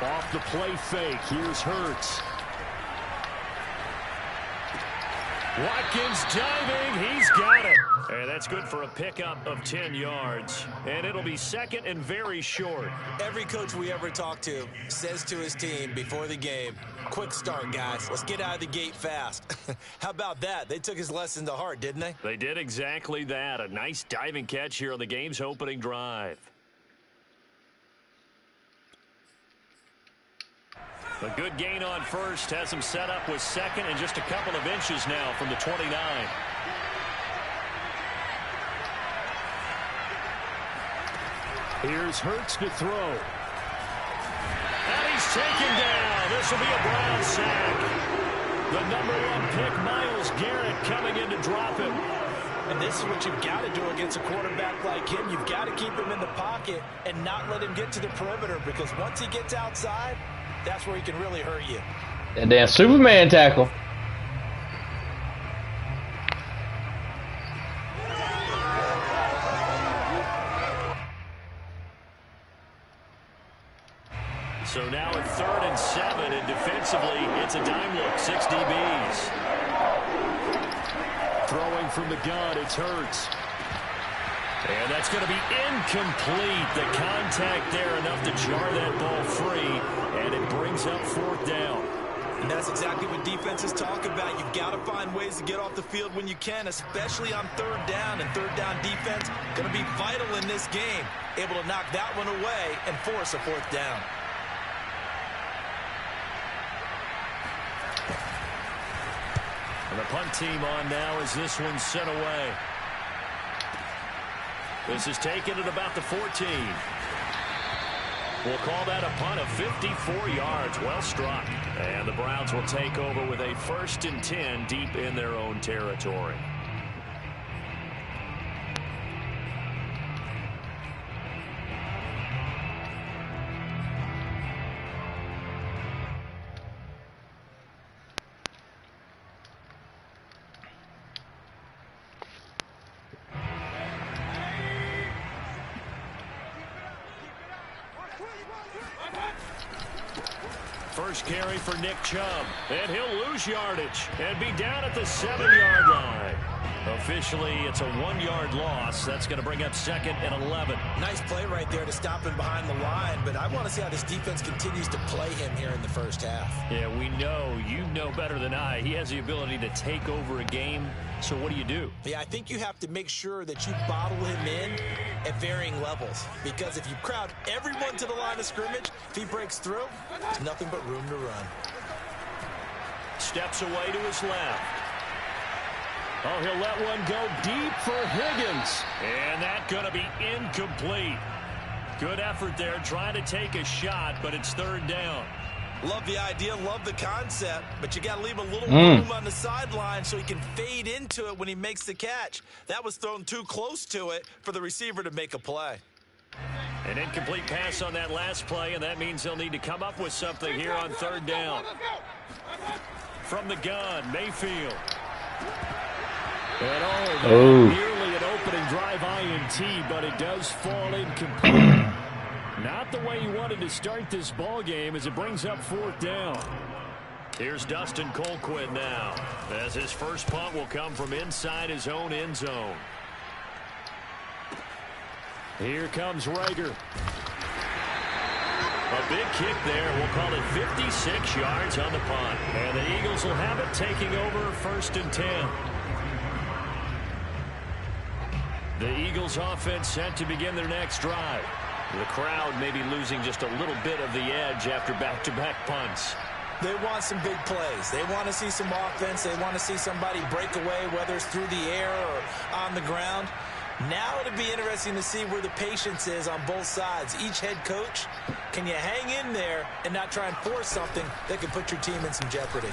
Off the play fake, here's Hurts. Watkins diving, he's got it. And that's good for a pickup of 10 yards. And it'll be second and very short. Every coach we ever talk to says to his team before the game, quick start, guys. Let's get out of the gate fast. How about that? They took his lesson to heart, didn't they? They did exactly that. A nice diving catch here on the game's opening drive. A good gain on first has him set up with second and just a couple of inches now from the 29. Here's Hurts to throw. And he's taken down. This will be a Brown sack. The #1 pick, Myles Garrett, coming in to drop him. And this is what you've got to do against a quarterback like him. You've got to keep him in the pocket and not let him get to the perimeter, because once he gets outside, that's where he can really hurt you. That damn Superman tackle. So now at 3rd and 7, and defensively, it's a dime look, 6 DBs. Throwing from the gun, it's Hurts. And that's going to be incomplete. The contact there enough to jar that ball free, and it brings up 4th down. And that's exactly what defenses talk about. You've got to find ways to get off the field when you can, especially on 3rd down. And 3rd down defense going to be vital in this game, able to knock that one away and force a 4th down. And the punt team on now as this one's sent away. This is taken at about the 14. We'll call that a punt of 54 yards. Well struck. And the Browns will take over with a 1st and 10 deep in their own territory. First carry for Nick Chubb, and he'll lose yardage and be down at the 7-yard line. Officially, it's a 1-yard loss. That's going to bring up 2nd and 11. Nice play right there to stop him behind the line, but I want to see how this defense continues to play him here in the first half. Yeah, we know, you know better than I, he has the ability to take over a game. So what do? Yeah, I think you have to make sure that you bottle him in at varying levels, because if you crowd everyone to the line of scrimmage, if he breaks through, there's nothing but room to run. Steps away to his left. Oh, he'll let one go deep for Higgins. And that's going to be incomplete. Good effort there, trying to take a shot, but it's 3rd down. Love the idea, love the concept, but you got to leave a little room on the sideline so he can fade into it when he makes the catch. That was thrown too close to it for the receiver to make a play. An incomplete pass on that last play, and that means they'll need to come up with something here on 3rd down. From the gun, Mayfield. And nearly an opening drive INT, but it does fall incomplete. Not the way he wanted to start this ball game as it brings up 4th down. Here's Dustin Colquitt now, as his first punt will come from inside his own end zone. Here comes Rager. A big kick there. We'll call it 56 yards on the punt. And the Eagles will have it, taking over 1st and 10. The Eagles offense set to begin their next drive. The crowd may be losing just a little bit of the edge after back-to-back punts. They want some big plays. They want to see some offense. They want to see somebody break away, whether it's through the air or on the ground. Now it'll be interesting to see where the patience is on both sides. Each head coach, can you hang in there and not try and force something that could put your team in some jeopardy?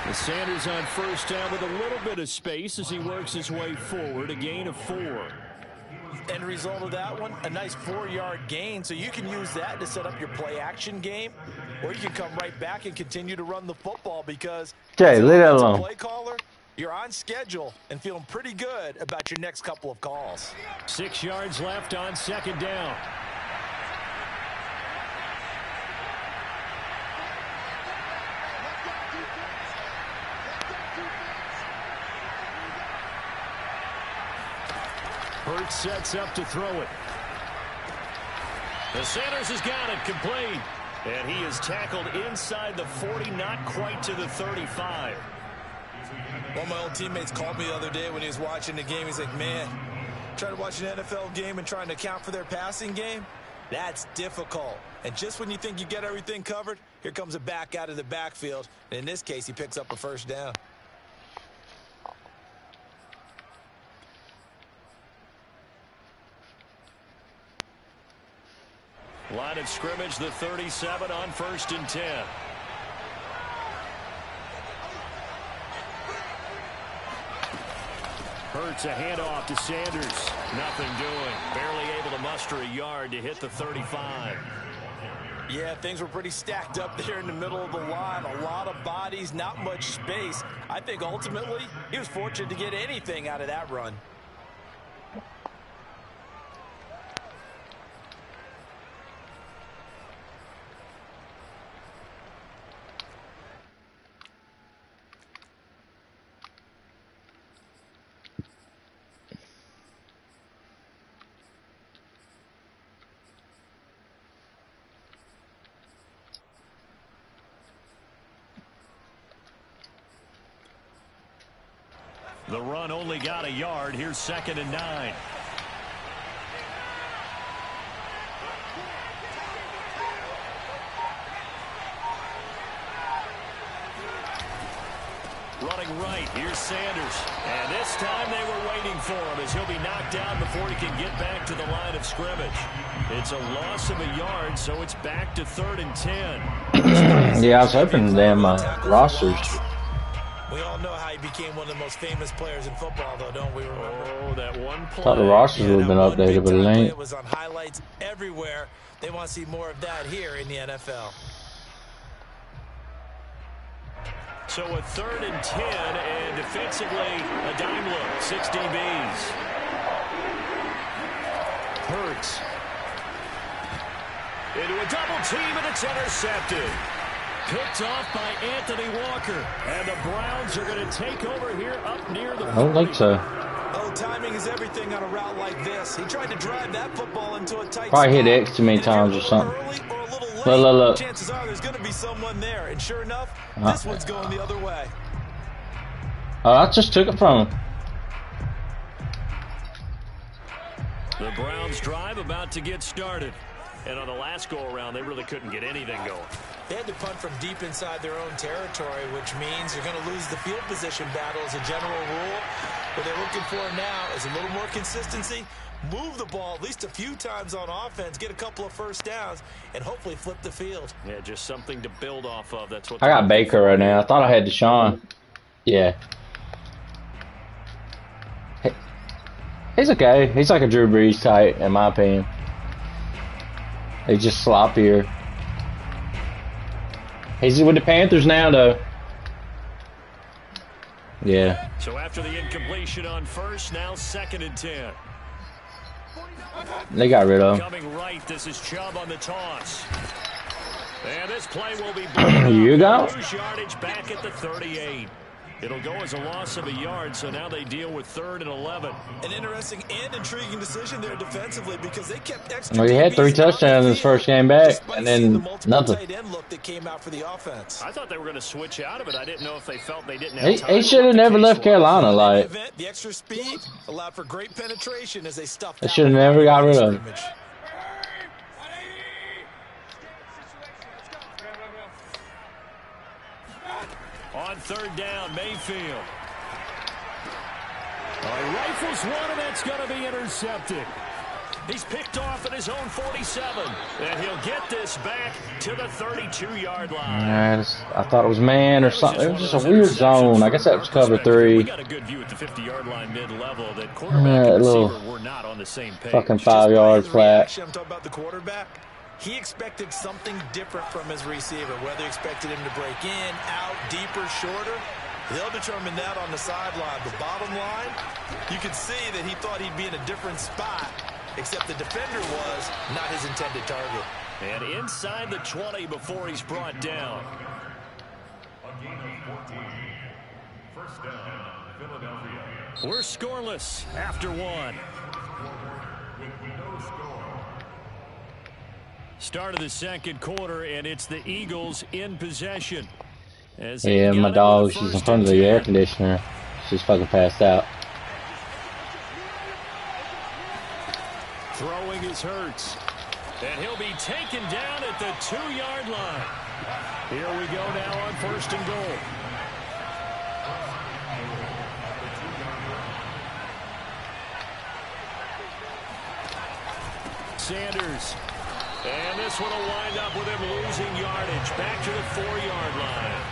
The Sanders on 1st down with a little bit of space as he works his way forward, a gain of 4. End result of that one, a nice 4-yard gain, so you can use that to set up your play-action game, or you can come right back and continue to run the football, because leave that alone. Play caller, you're on schedule and feeling pretty good about your next couple of calls. 6 yards left on 2nd down. Hurts sets up to throw it. The Sanders has got it complete. And he is tackled inside the 40, not quite to the 35. One of my old teammates called me the other day when he was watching the game. He's like, man, trying to watch an NFL game and trying to account for their passing game, that's difficult. And just when you think you get everything covered, here comes a back out of the backfield. And in this case, he picks up a first down. Line of scrimmage, the 37 on 1st and 10. Hurts a handoff to Sanders. Nothing doing. Barely able to muster a yard to hit the 35. Yeah, things were pretty stacked up there in the middle of the line. A lot of bodies, not much space. I think ultimately he was fortunate to get anything out of that run. The run only got a yard. Here's 2nd and 9. Running right. Here's Sanders. And this time they were waiting for him as he'll be knocked down before he can get back to the line of scrimmage. It's a loss of a yard, so it's back to 3rd and 10. Yeah, I was hoping them rosters. We all know how he became one of the most famous players in football, though, don't we remember? Oh, that one play. Thought the rosters would have been updated, but it ain't. It was on highlights everywhere. They want to see more of that here in the NFL. So a 3rd and 10, and defensively, a dime look, 6 DBs. Hurts. Into a double team, and it's intercepted. Picked off by Anthony Walker. And the Browns are going to take over here up near the 40. I don't think so. Oh, timing is everything on a route like this. He tried to drive that football into a tight Probably hit spot. X too many times or something. Early or a little late, Look. chances are there's going to be someone there. And sure enough, this one's going the other way. Oh, I just took it from him. The Browns drive about to get started. And on the last go-around, they really couldn't get anything going. They had to punt from deep inside their own territory, which means you're going to lose the field position battle as a general rule. What they're looking for now is a little more consistency, move the ball at least a few times on offense, get a couple of first downs, and hopefully flip the field. Yeah, just something to build off of. That's what I got Baker right now. I thought I had Deshaun. Yeah. He's okay. He's like a Drew Brees type, in my opinion. He's just sloppier. He's with the Panthers now, though. Yeah. So after the incompletion on 1st, now 2nd and 10. They got rid of him. Coming right, this is Chubb on the toss. And this play will be blown. You go. Lose yardage back at the 38. It'll go as a loss of a yard, so now they deal with 3rd and 11. An interesting and intriguing decision there defensively because they kept extra. Well, he had 3 touchdowns in his first game back, and then nothing. Tight end look that came out for the offense. I thought they were going to switch out of it. I didn't know if they felt they didn't have time. He should have never left Carolina. Like, The extra speed allowed for great penetration as they stuffed. they should have never got rid of him. On 3rd down, Mayfield. He rifles one, and that's going to be intercepted. He's picked off at his own 47, and he'll get this back to the 32-yard line. I thought it was man or something. It was just a weird zone. I guess that was cover 3. We got a good view at the 50-yard line mid-level. That quarterback and receiver were not on the same page. Fucking 5-yard flat. I'm talking about the quarterback. He expected something different from his receiver, whether he expected him to break in, out, deeper, shorter. They'll determine that on the sideline. The bottom line, you could see that he thought he'd be in a different spot, except the defender was not his intended target. And inside the 20 before he's brought down. We're scoreless after 1. Start of the second quarter, and it's the Eagles in possession. Yeah, my dog, she's in front of the air conditioner. She's fucking passed out. Throwing is Hurts. And he'll be taken down at the 2-yard line. Here we go now on 1st and goal. Sanders. And this one will wind up with him losing yardage. Back to the 4-yard line.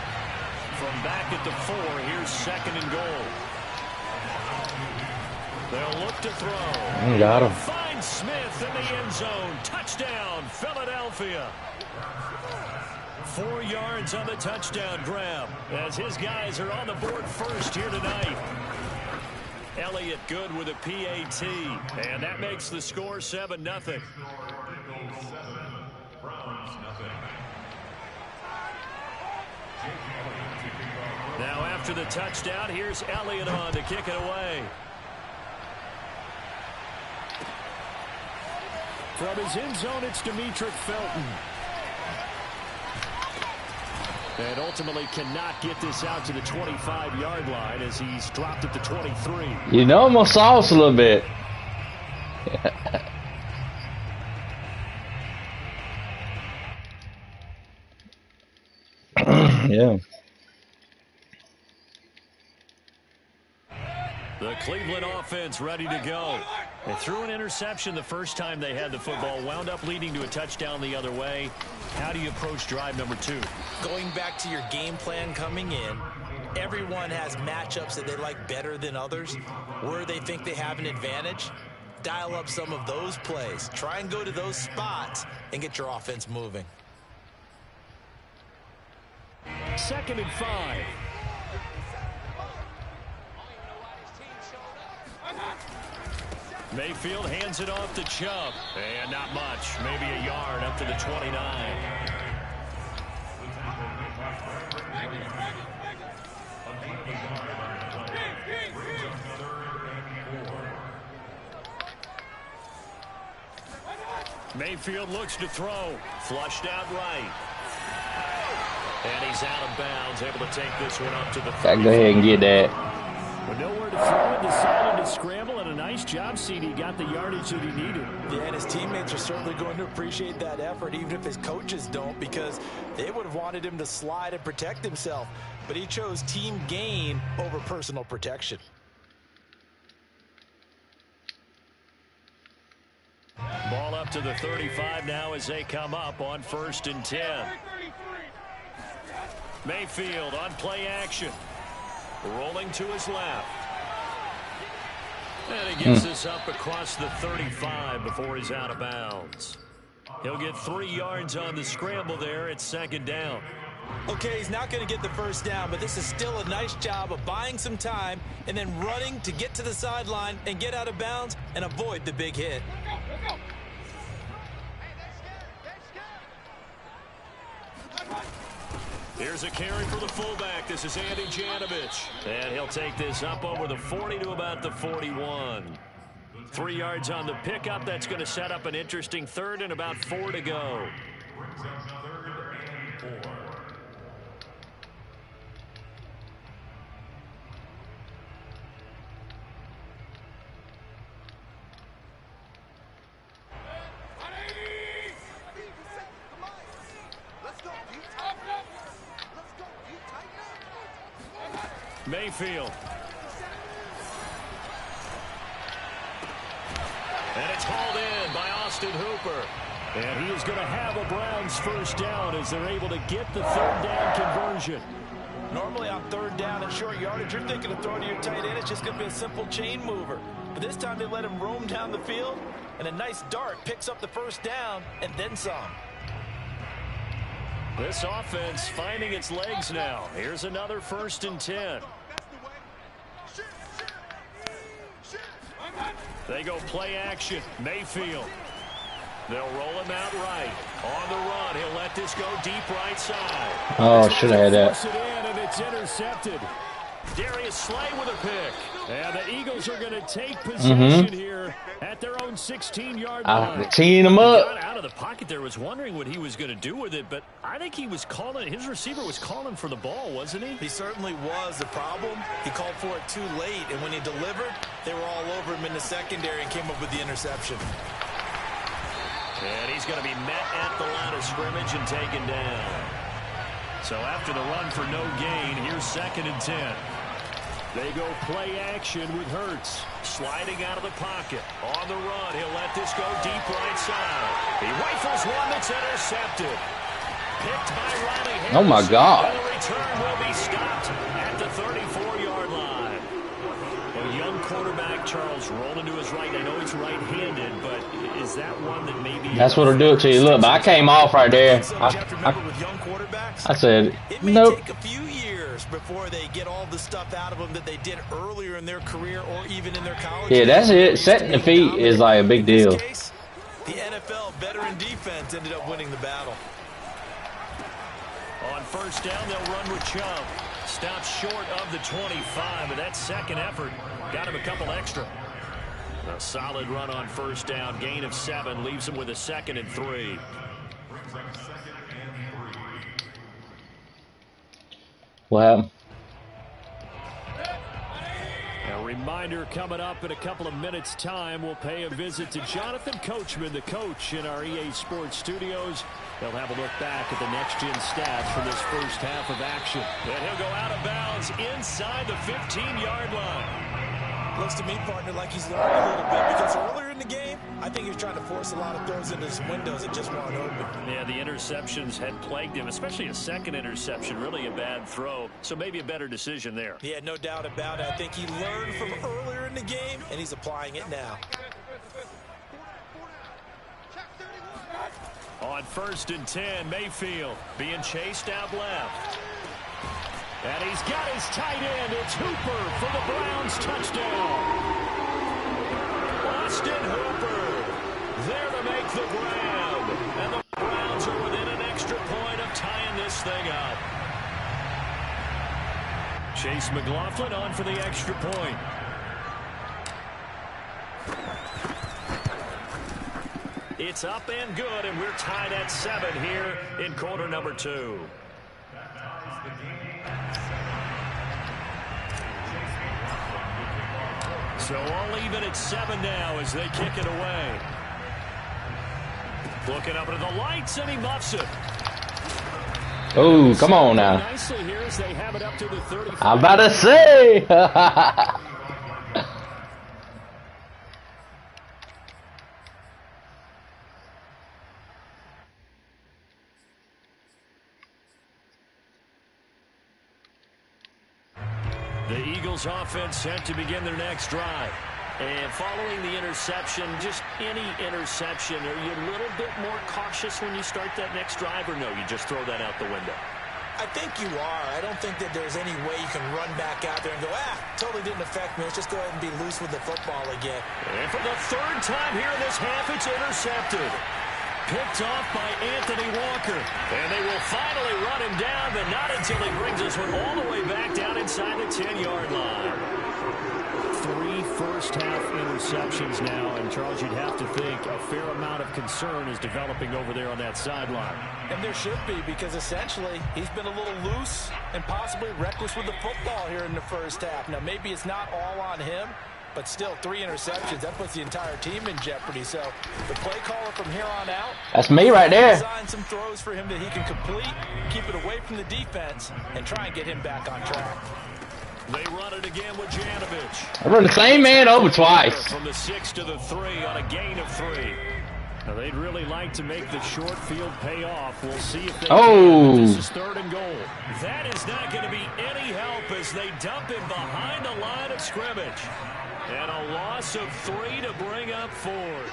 From back at the 4, here's 2nd and goal. They'll look to throw. Got him. Finds Smith in the end zone. Touchdown, Philadelphia. 4 yards on the touchdown grab as his guys are on the board first here tonight. Elliott good with a PAT, and that makes the score 7-0. Now after the touchdown, here's Elliott on to kick it away. From his end zone, it's Demetric Felton. And ultimately cannot get this out to the 25-yard line as he's dropped at the 23. You know, I'm gonna sauce a little bit. Yeah. The Cleveland offense ready to go. They threw an interception the first time they had the football, wound up leading to a touchdown the other way. How do you approach drive number 2? Going back to your game plan coming in, everyone has matchups that they like better than others. Where they think they have an advantage, dial up some of those plays. Try and go to those spots and get your offense moving. 2nd and 5. Mayfield hands it off to Chubb. And not much. Maybe a yard up to the 29. Mayfield looks to throw. Flushed out right. And he's out of bounds. Able to take this one up to the 30. Go ahead and get that. But nowhere to throw it, decided to scramble, and a nice job, CD. Got the yardage that he needed. Yeah, and his teammates are certainly going to appreciate that effort, even if his coaches don't, because they would have wanted him to slide and protect himself. But he chose team gain over personal protection. Ball up to the 35 now as they come up on 1st and 10. Mayfield on play action. Rolling to his left. And he gets this up across the 35 before he's out of bounds. He'll get 3 yards on the scramble there at 2nd down. Okay, he's not going to get the first down, but this is still a nice job of buying some time and then running to get to the sideline and get out of bounds and avoid the big hit. Here's a carry for the fullback. This is Andy Janovich. And he'll take this up over the 40 to about the 41. 3 yards on the pickup. That's going to set up an interesting 3rd and about 4 to go. Mayfield. And it's hauled in by Austin Hooper. And he is going to have a Browns first down as they're able to get the 3rd down conversion. Normally on 3rd down and short yardage, you're thinking of throwing to your tight end. It's just going to be a simple chain mover. But this time they let him roam down the field, and a nice dart picks up the first down and then some. This offense finding its legs now. Here's another 1st and 10. They go play action. Mayfield. They'll roll him out right. On the run, he'll let this go deep right side. Oh, should have had that. Force it in, and it's intercepted. Darius Slay with a pick. And the Eagles are going to take possession here at their own 16-yard line. Teeing him up. Got out of the pocket there, was wondering what he was going to do with it, but I think he was calling, his receiver was calling for the ball, wasn't he? He certainly was. The problem, he called for it too late, and when he delivered, they were all over him in the secondary and came up with the interception. And he's going to be met at the line of scrimmage and taken down. So after the run for no gain, here's 2nd and 10. They go play action with Hurts. Sliding out of the pocket. On the run, he'll let this go deep right side. He rifles one that's intercepted. Picked by Riley Harris. Oh, my God. And the return will be stopped at the 34-yard line. A young quarterback, Charles, rolling to his right. I know he's right-handed, but is that one that maybe... That's what'll do it to you. Look, but I came off right there. I said, nope. It may take a few years before they get all the stuff out of them that they did earlier in their career or even in their college. Yeah, that's it. Setting the feet is like a big deal. In this case, the NFL veteran defense ended up winning the battle. On first down, they'll run with Chubb. Stops short of the 25, but that second effort got him a couple extra. A solid run on first down. Gain of 7 leaves him with a 2nd and 3. What happened? A reminder coming up in a couple of minutes' time. We'll pay a visit to Jonathan Coachman, the coach in our EA Sports studios. They'll have a look back at the next-gen stats from this first half of action. And he'll go out of bounds inside the 15-yard line. Looks to me, partner, like he's learned a little bit because earlier in the game, I think he was trying to force a lot of throws into some windows that just weren't open. Yeah, the interceptions had plagued him, especially a second interception, really a bad throw. So maybe a better decision there. Yeah, no doubt about it. I think he learned from earlier in the game, and he's applying it now. On 1st and 10, Mayfield being chased out left. And he's got his tight end. It's Hooper for the Browns touchdown. Austin Hooper there to make the grab. And the Browns are within an extra point of tying this thing up. Chase McLaughlin on for the extra point. It's up and good, and we're tied at 7 here in quarter number 2. So all even at 7 now as they kick it away. Looking up into the lights, and he muffs it. Oh, come on now. Nicely here as they have it up to the 35. I'm about to say. The Eagles offense set to begin their next drive. And following the interception, just any interception, are you a little bit more cautious when you start that next drive, or no, you just throw that out the window? I think you are. I don't think that there's any way you can run back out there and go, totally didn't affect me. Let's just go ahead and be loose with the football again. And for the 3rd time here in this half, it's intercepted. Picked off by Anthony Walker. And they will finally run him down, but not until he brings this one all the way back down inside the 10-yard line. 3 first-half interceptions now, and Charles, you'd have to think a fair amount of concern is developing over there on that sideline. And there should be, because essentially he's been a little loose and possibly reckless with the football here in the first half. Now, maybe it's not all on him, but still 3 interceptions. That puts the entire team in jeopardy. So the play caller from here on out. That's me right there. Design some throws for him that he can complete, keep it away from the defense, and try and get him back on track. They run it again with Janovich. I run the same man over twice. From the 6 to the 3 on a gain of 3. Now they'd really like to make the short field pay off. We'll see if they can. This is 3rd and goal. That is not going to be any help as they dump him behind the line of scrimmage. And a loss of 3 to bring up 4th.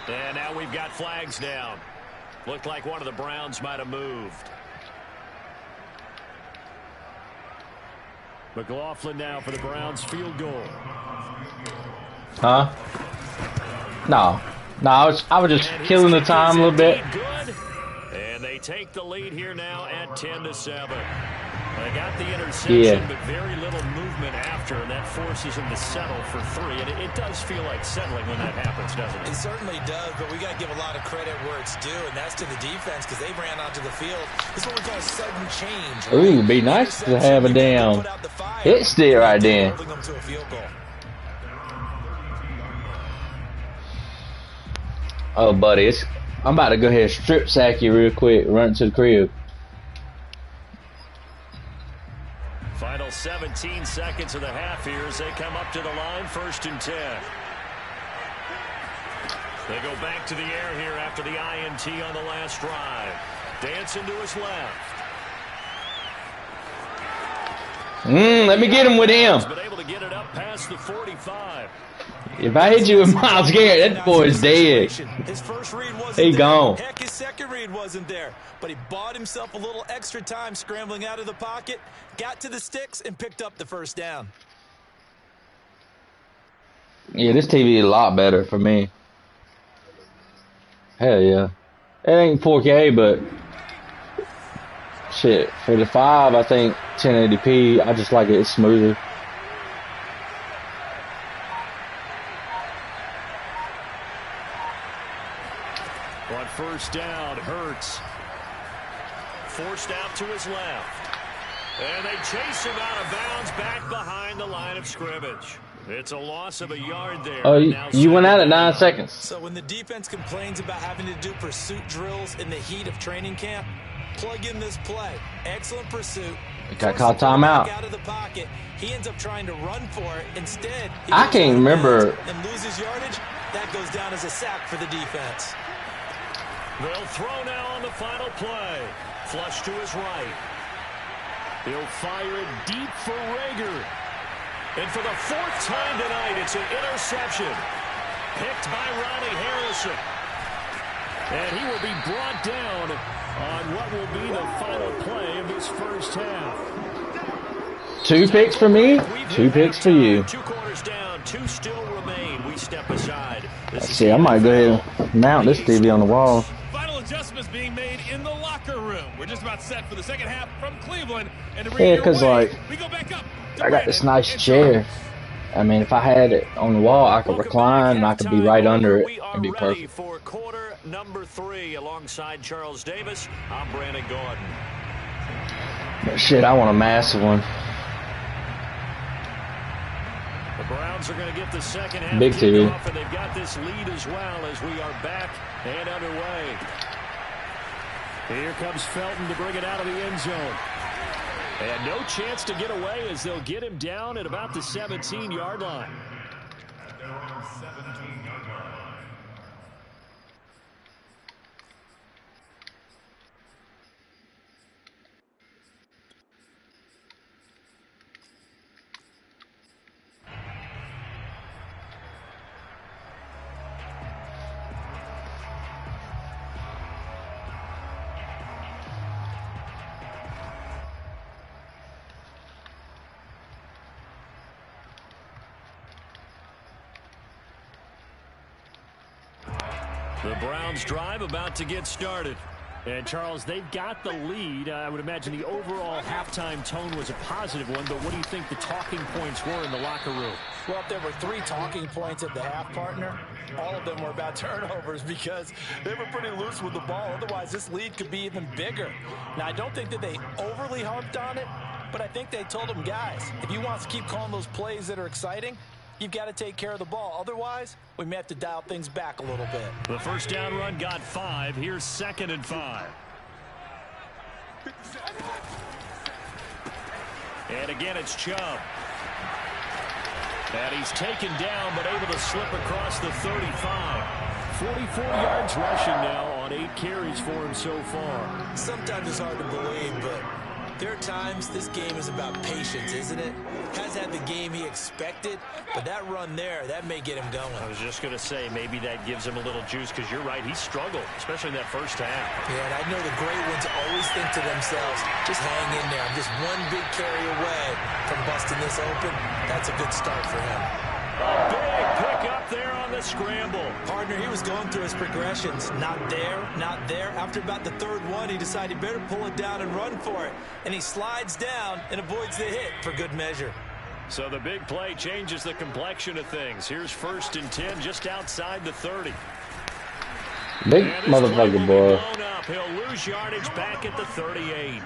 And now we've got flags down. Looked like one of the Browns might have moved. McLaughlin now for the Browns field goal. Huh? No. No, I was just killing the time a little bit. Good. And they take the lead here now at 10-7. They got the interception, but very little movement after, and that forces them to settle for 3. And it does feel like settling when that happens, doesn't it? It certainly does, but we got to give a lot of credit where it's due, and that's to the defense because they ran onto the field. This is what we call a sudden change. Ooh, be nice to have a damn hit stick right there. Oh, buddy, I'm about to go ahead and strip sack you real quick, run to the crib. Final 17 seconds of the half here as they come up to the line, 1st and 10. They go back to the air here after the INT on the last drive. Dancing to his left. Let me get him with him. Been able to get it up past the 45. If I hit you with Myles Garrett, that boy is dead. His first read wasn't he there. gone. Heck, his second read wasn't there. But he bought himself a little extra time scrambling out of the pocket, got to the sticks, and picked up the first down. Yeah, this TV is a lot better for me. Hell yeah. It ain't 4K, but shit, for the 5, I think 1080p, I just like it. It's smoother. On 1st down, Hurts. Forced out to his left. And they chase him out of bounds back behind the line of scrimmage. It's a loss of a yard there. Oh, you went out at 9 seconds. So when the defense complains about having to do pursuit drills in the heat of training camp, plug in this play. Excellent pursuit. Got caught timeout. Out of the pocket. He ends up trying to run for it. Instead, I can't remember. And loses yardage. That goes down as a sack for the defense. They'll throw now on the final play. Flush to his right. He'll fire it deep for Rager. And for the 4th time tonight, it's an interception. Picked by Ronnie Harrison. And he will be brought down on what will be the final play of this first half. 2 picks for me, 2 picks for you. 2 quarters down, 2 still remain. We step aside. Let's see, I might go ahead and mount this TV on the wall. Final adjustments being made in the locker room. We're just about set for the second half from Cleveland. And to bring Yeah, because like, we go back up. I got this nice chair. I mean, if I had it on the wall, I could recline and I could be right under it and be perfect. For quarter number 3 alongside Charles Davis, I'm Brandon Gordon. But shit, I want a massive one. The Browns are going to get the second half big TV. off, and they've got this lead as well as we are back and underway. Here comes Felton to bring it out of the end zone. And no chance to get away as they'll get him down at about the 17-yard line. The Browns drive about to get started. And, Charles, they've got the lead. I would imagine the overall halftime tone was a positive one, but what do you think the talking points were in the locker room? Well, if there were 3 talking points at the half, partner, all of them were about turnovers because they were pretty loose with the ball. Otherwise, this lead could be even bigger. Now, I don't think that they overly harped on it, but I think they told them, guys, if you want to keep calling those plays that are exciting, you've got to take care of the ball. Otherwise, we may have to dial things back a little bit. The first down run got 5. Here's 2nd and 5. And again, it's Chubb. And he's taken down, but able to slip across the 35. 44 yards rushing now on 8 carries for him so far. Sometimes it's hard to believe, but There are times this game is about patience, isn't it? Has had the game he expected, but that run there, that may get him going. I was just going to say, maybe that gives him a little juice, because you're right, he struggled, especially in that first half. Yeah, and I know the great ones always think to themselves, just hang in there. I'm just one big carry away from busting this open. That's a good start for him. Big pick up there on the scramble. Partner, he was going through his progressions. Not there, not there. After about the third one, he decided he better pull it down and run for it. And he slides down and avoids the hit for good measure. So the big play changes the complexion of things. Here's 1st and 10 just outside the 30. Big motherfucker, boy. He'll lose yardage back at the 38.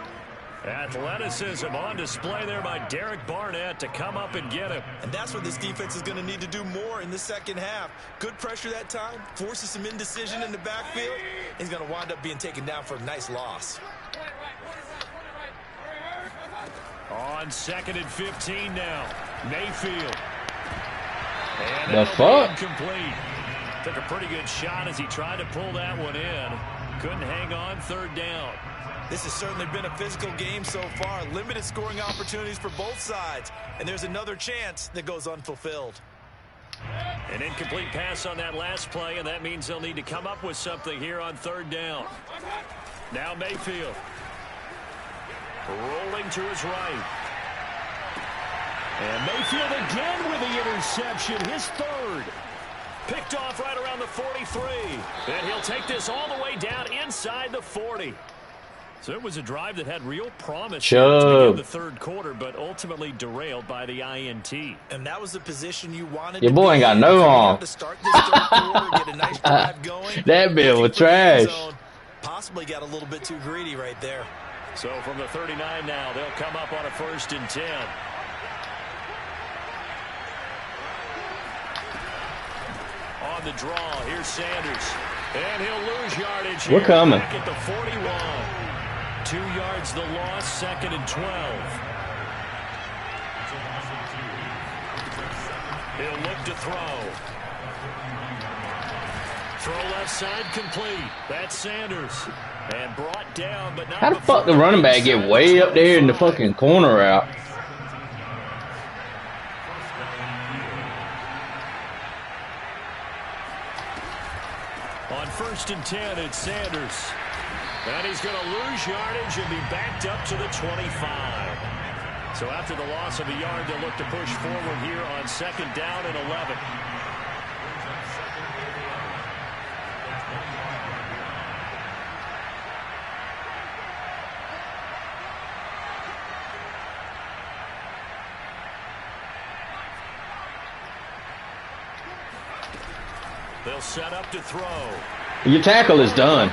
Athleticism on display there by Derek Barnett to come up and get him. And that's what this defense is going to need to do more in the second half. Good pressure that time, forces some indecision in the backfield. He's going to wind up being taken down for a nice loss. On 2nd and 15 now, Mayfield. And the fuck? Incomplete. Took a pretty good shot as he tried to pull that one in. Couldn't hang on 3rd down. This has certainly been a physical game so far. Limited scoring opportunities for both sides. And there's another chance that goes unfulfilled. An incomplete pass on that last play, and that means they'll need to come up with something here on 3rd down. Now Mayfield. Rolling to his right. And Mayfield again with the interception. His 3rd. Picked off right around the 43. And he'll take this all the way down inside the 40. So it was a drive that had real promise to begin the 3rd quarter, but ultimately derailed by the INT. And that was the position you wanted. Your boy ain't got no arm. To start this 3rd quarter, get a nice drive going. That bill was trash. Possibly got a little bit too greedy right there. So from the 39 now, they'll come up on a 1st and 10. On the draw, here's Sanders. And he'll lose yardage here. We're coming. Back at the 41. 2 yards the loss, 2nd and 12. He'll look to throw. Throw left side complete. That's Sanders. And brought down, but not. How the fuck the running back get way up there in the fucking corner route? On 1st and 10, it's Sanders. And he's going to lose yardage and be backed up to the 25. So after the loss of a yard, they'll look to push forward here on 2nd down and 11. They'll set up to throw. Your tackle is done.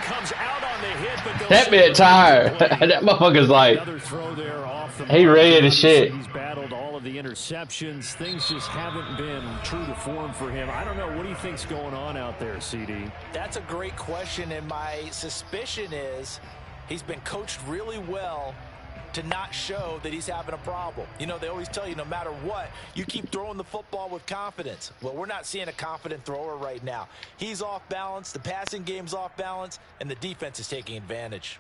That bit tired. That motherfucker's like, he ready as shit. He's battled all of the interceptions. Things just haven't been true to form for him. I don't know. What do you think's going on out there, CD? That's a great question, and my suspicion is he's been coached really well to not show that he's having a problem. You know, they always tell you no matter what, you keep throwing the football with confidence. Well, we're not seeing a confident thrower right now. He's off balance, the passing game's off balance, and the defense is taking advantage.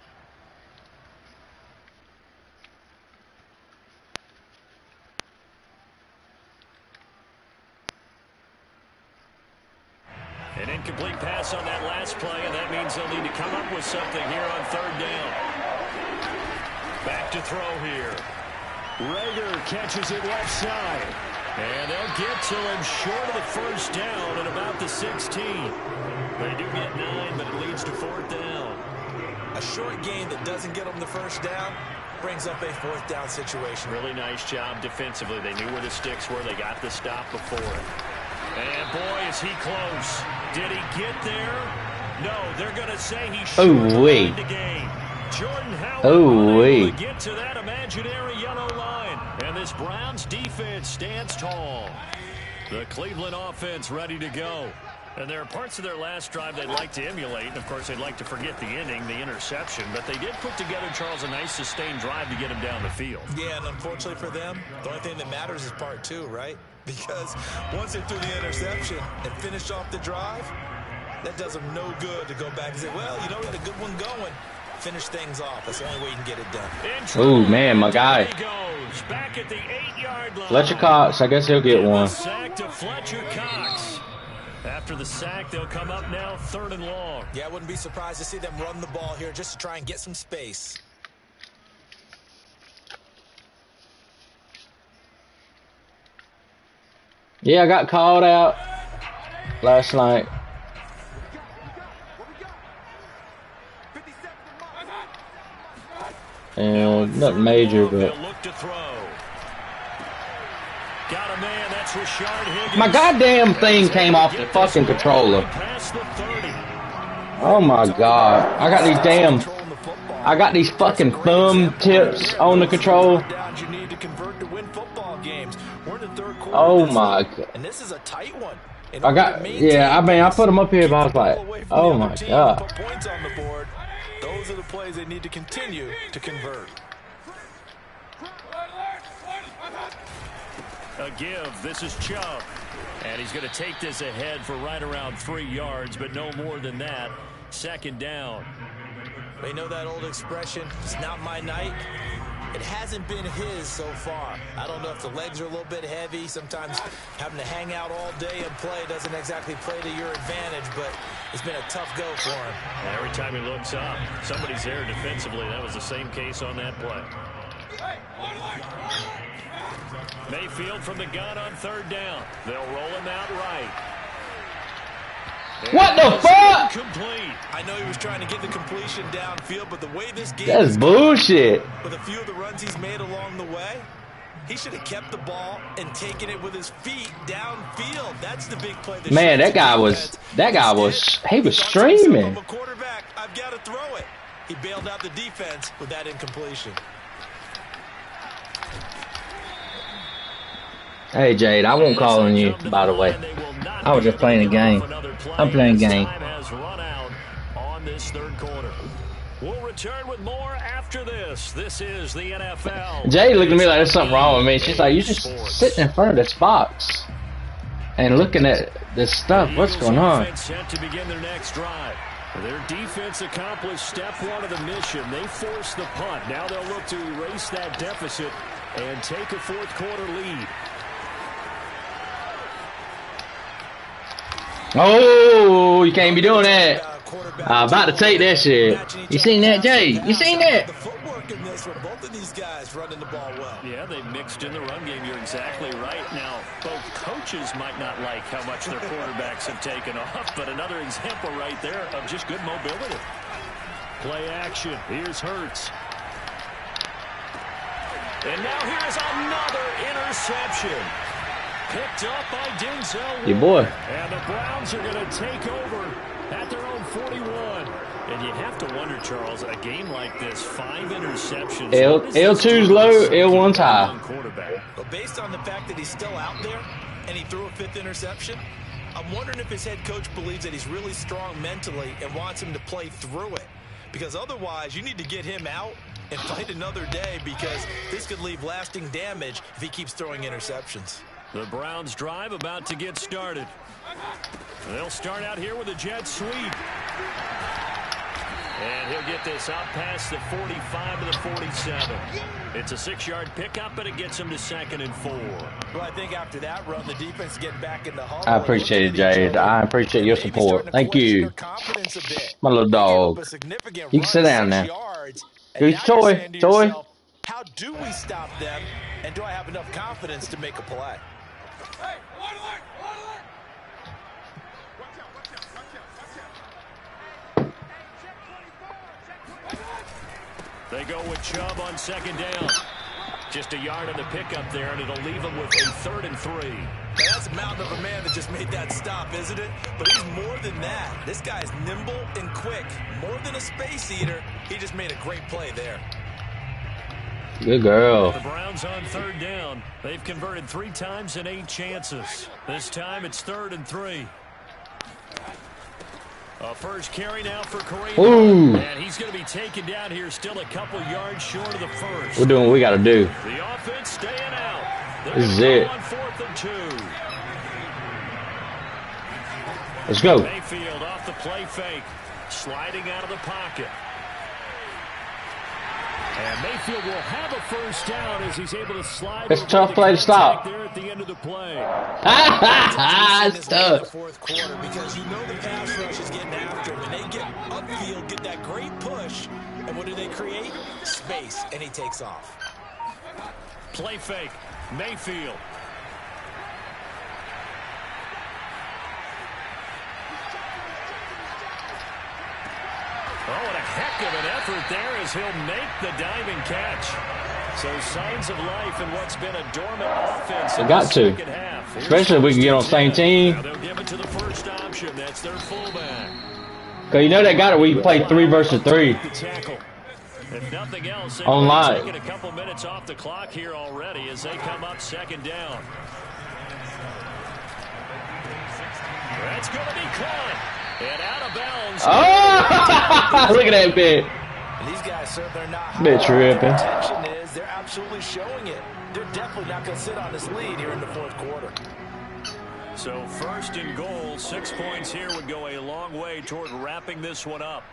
An incomplete pass on that last play, and that means they'll need to come up with something here on 3rd down. Back to throw here. Rager catches it left side. And they'll get to him short of the 1st down at about the 16. They do get 9, but it leads to 4th down. A short gain that doesn't get them the 1st down brings up a 4th down situation. Really nice job defensively. They knew where the sticks were. They got the stop before it. And boy, is he close. Did he get there? No, they're going to say he should have the game. Jordan Howard able to get to that imaginary yellow line. And this Browns defense stands tall. The Cleveland offense ready to go. And there are parts of their last drive they'd like to emulate. And, of course, they'd like to forget the inning, the interception. But they did put together, Charles, a nice sustained drive to get him down the field. Yeah, and unfortunately for them, the only thing that matters is part 2, right? Because once they threw the interception and finished off the drive, that does them no good to go back and say, well, you know, we had a good one going. Finish things off. That's the only way you can get it done. Oh man, my guy. Goes back at the 8-yard line. Fletcher Cox, I guess he'll get one. Sack to Fletcher Cox. After the sack, they'll come up now 3rd and long. Yeah, I wouldn't be surprised to see them run the ball here just to try and get some space. Yeah, I got called out last night. And nothing major, but Look to throw. Got a man, that's Rashard Higgins. my goddamn thing came off the fucking controller. Past the 30. Oh my god. I got these fucking thumb tips on the control. You need to convert to win football games. We're in the 3rd quarter. Oh my god. And this is a tight one. I put them up here, but I was like, oh my god. Put points on the board. Those are the plays they need to continue to convert. A give. This is Chubb. And he's going to take this ahead for right around 3 yards, but no more than that. 2nd down. They know that old expression, it's not my night. It hasn't been his so far. I don't know if the legs are a little bit heavy. Sometimes having to hang out all day and play doesn't exactly play to your advantage, but it's been a tough go for him. Every time he looks up, somebody's there defensively. That was the same case on that play. Mayfield from the gun on 3rd down. They'll roll him out right. What the fuck? Complete. I know he was trying to get the completion downfield, but the way this game That's is bullshit. with a few of the runs he's made along the way, he should have kept the ball and taken it with his feet downfield. That's the big play. Man, he was streaming. I'm a quarterback. I've got to throw it. He bailed out the defense with that incompletion. Hey Jade, I won't call on you, by the way. I was just playing a game. I'm playing a game. Time has run out on this 3rd quarter. We'll return with more after this. This is the NFL. Jade looked at me like there's something wrong with me. She's like, you're just sitting in front of this box and looking at this stuff. What's going on? Set to begin their next drive. Their defense accomplished step 1 of the mission. They forced the punt. Now they'll look to erase that deficit and take a 4th quarter lead. Oh, you can't be doing that. I'm about to take that shit. You seen that, Jay? You seen that? The footwork in this one, both of these guys running the ball well. Yeah, they mixed in the run game. You're exactly right. Now, both coaches might not like how much their quarterbacks have taken off, but another example right there of just good mobility. Play action. Here's Hurts. And now here's another interception. Picked up by Denzel. Your boy. And the Browns are going to take over at their own 41. And you have to wonder, Charles, a game like this, 5 interceptions. L2's low, L1's high. But based on the fact that he's still out there and he threw a 5th interception, I'm wondering if his head coach believes that he's really strong mentally and wants him to play through it. Because otherwise, you need to get him out and fight another day, because this could leave lasting damage if he keeps throwing interceptions. The Browns drive about to get started. They'll start out here with a jet sweep. And he'll get this out past the 45 to the 47. It's a 6-yard pickup, and it gets him to 2nd and 4. Well, I think after that run, the defense is getting back in the huddle. I appreciate it, Jade. I appreciate your support. Thank you. My little dog. You can sit down now. Who's Toy? Toy? How do we stop them, and do I have enough confidence to make a play? They go with Chubb on 2nd down. Just a yard on the pickup there, and it'll leave him with a 3rd and 3. Now, that's a mountain of a man that just made that stop, isn't it? But he's more than that. This guy's nimble and quick. More than a space eater, he just made a great play there. Good girl. The Browns on 3rd down. They've converted 3 times in 8 chances. This time it's 3rd and 3. A first carry now for Kareem. Ooh. And he's going to be taken down here, still a couple yards short of the first. We're doing what we got to do. The offense staying out. This is it. On 4th and 2. Let's go. Mayfield off the play fake. Sliding out of the pocket. And Mayfield will have a first down as he's able to slide. It's a tough play to stop. There at the end of the play. It's tough. The fourth quarter, because you know the pass rush is getting after him, and they get upfield, get that great push, and what do they create? Space, and he takes off. Play fake, Mayfield. Oh, what a heck of an effort there as he'll make the diving catch. So signs of life in what's been a dormant offense. They got to. Especially if we can get on the same team. Now they'll give it to the first option. That's their fullback. Because you know they got it. We play 3 versus 3. If nothing else, they're online. taking a couple minutes off the clock here already as they come up second down. That's going to be caught. And out of bounds. Oh! Look at that bit. And these guys certainly are not Bit tripping. Attention is they're absolutely showing it. They're definitely not going to sit on this lead here in the fourth quarter. So first and goal, 6 points here would go a long way toward wrapping this one up.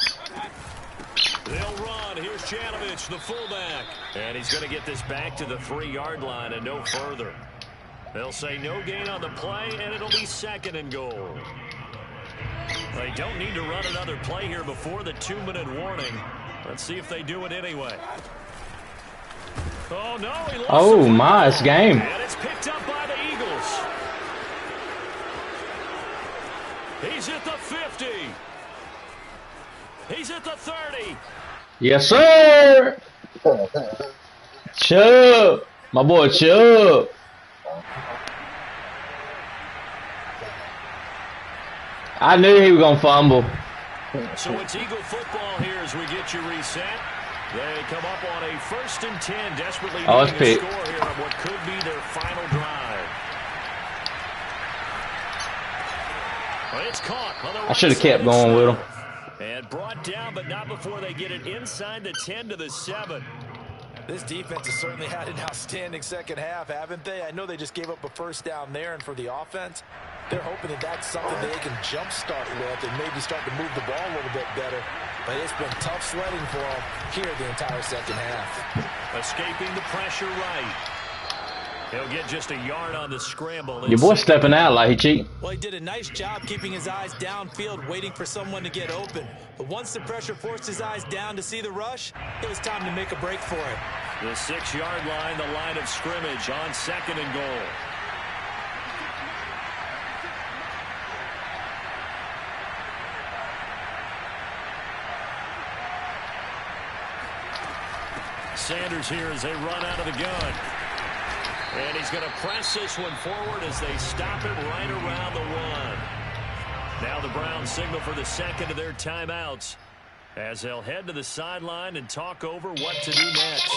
They'll run. Here's Janovich, the fullback. And he's going to get this back to the 3-yard line and no further. They'll say no gain on the play, and it'll be second and goal. They don't need to run another play here before the 2-minute warning. Let's see if they do it anyway. Oh, no. He lost oh, my. It's game. And it's picked up by the Eagles. He's at the 50. He's at the 30. Yes, sir. Chubb. My boy Chubb. I knew he was going to fumble. So it's Eagle football here as we get you reset. They come up on a 1st and 10, desperately needing a score here on what could be their final drive. Well, it's caught. I should have kept going with him. And brought down, but not before they get it inside the 10 to the 7. This defense has certainly had an outstanding second half, haven't they? I know they just gave up a first down there, and for the offense, they're hoping that that's something they can jumpstart with and maybe start to move the ball a little bit better. But it's been tough sledding for them here the entire second half. Escaping the pressure right. He'll get just a yard on the scramble. Your boy stepping out like he cheating. Well, he did a nice job keeping his eyes downfield, waiting for someone to get open. But once the pressure forced his eyes down to see the rush, it was time to make a break for it. The 6-yard line, the line of scrimmage on 2nd and goal. Sanders here as they run out of the gun. And he's going to press this one forward as they stop it right around the 1. Now the Browns signal for the second of their timeouts as they'll head to the sideline and talk over what to do next.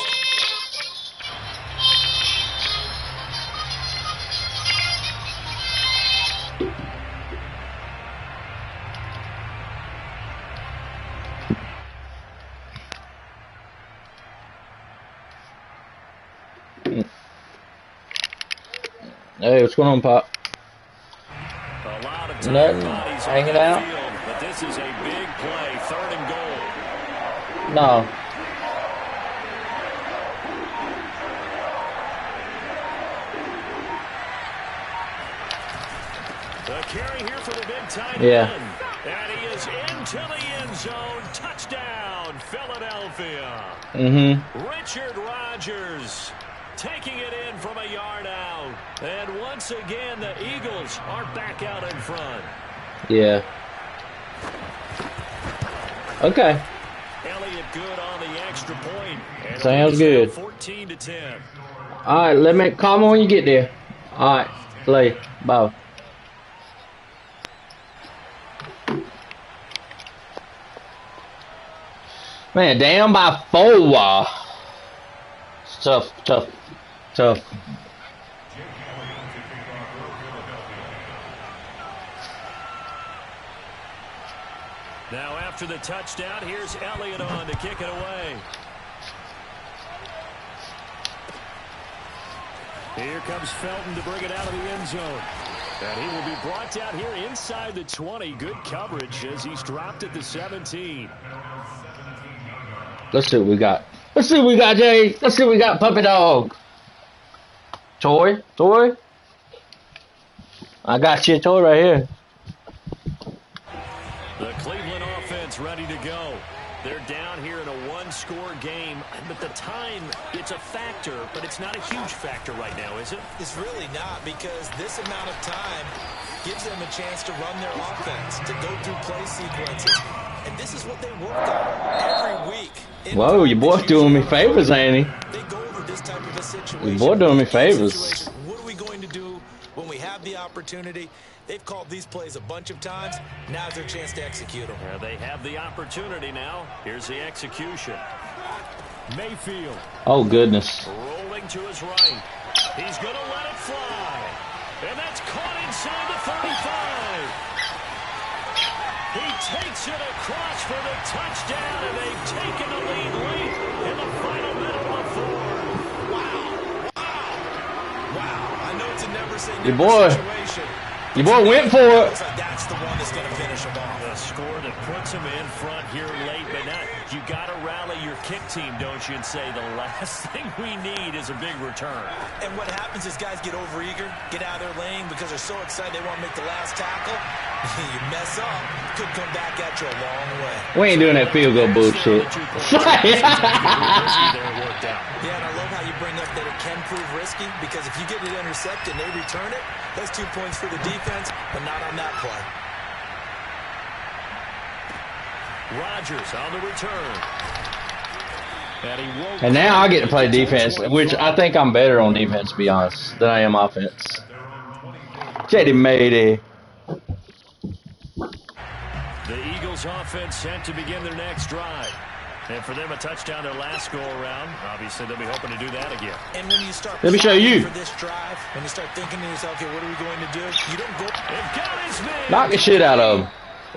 Hey, what's going on, Pop? A lot of Nothing. Hanging out? Field, but this is a big play, 3rd and goal. No. The carry here for the big tight Yeah. end. And he is into the end zone. Touchdown, Philadelphia. Richard Rodgers taking it in from a yard out. And once again, the Eagles are back out in front. Yeah. Okay. Elliott good on the extra point. And Sounds good. 14 to 10. All right, let me call me when you get there. All right, play. Bye. Man, down by 4. It's tough, tough, tough. Now after the touchdown, here's Elliott on to kick it away. Here comes Felton to bring it out of the end zone. And he will be brought down here inside the 20. Good coverage as he's dropped at the 17. Let's see what we got. Let's see what we got, Jay. Let's see what we got, puppy dog. Toy. I got you, toy right here. The Cleveland offense ready to go. They're down here in a one-score game, but the time, it's a factor, but it's not a huge factor right now, is it? It's really not, because this amount of time gives them a chance to run their offense, to go through play sequences. And this is what they work on every week. Whoa, your boy doing me favors, ain't he? They go over this type of a situation. Your boy doing me favors. What are we going to do when we have the opportunity? They've called these plays a bunch of times. Now's their chance to execute them. Yeah, they have the opportunity now. Here's the execution. Mayfield. Oh, goodness. Rolling to his right. He's going to let it fly. And that's caught inside the 35. He takes it across for the touchdown, and they've taken the lead late in the final minute of the fourth. Wow. I know it's a never-say-never Your boy. situation. Your boy went for it. Looks like that's the one that's going to finish him off. The score that puts him in front here late, but now you got to rally your kick team, don't you, and say the last thing we need is a big return. And what happens is guys get overeager, get out of their lane because they're so excited they want to make the last tackle. You mess up, could come back at you a long way. We ain't doing that field goal bullshit. Yeah, and I love how you bring up that it can prove risky, because if you get it intercepted and they return it, that's 2 points for the defense, but not on that play. Rodgers on the return. And now I get to play defense, which I think I'm better on defense, to be honest, than I am offense. JD Matey. The Eagles offense set to begin their next drive. And for them, a touchdown their last go-around. Obviously, they'll be hoping to do that again. And when you start Let me show you. For this drive, when you start thinking to yourself, okay, what are we going to do? You don't go. They've got his man. Knock the shit out of him.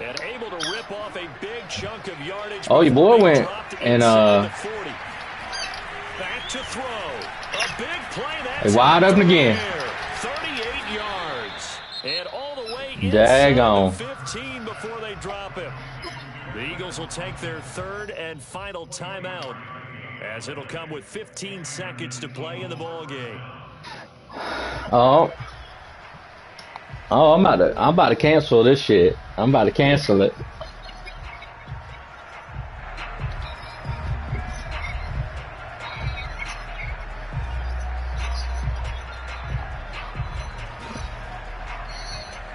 And able to rip off a big chunk of yardage. Oh, your boy went and back to throw. A big play. That's wide open again. 38 yards. And all the way Daggone. 15 before they drop him. The Eagles will take their third and final timeout, as it'll come with 15 seconds to play in the ball game. Oh, I'm about to cancel this shit. I'm about to cancel it.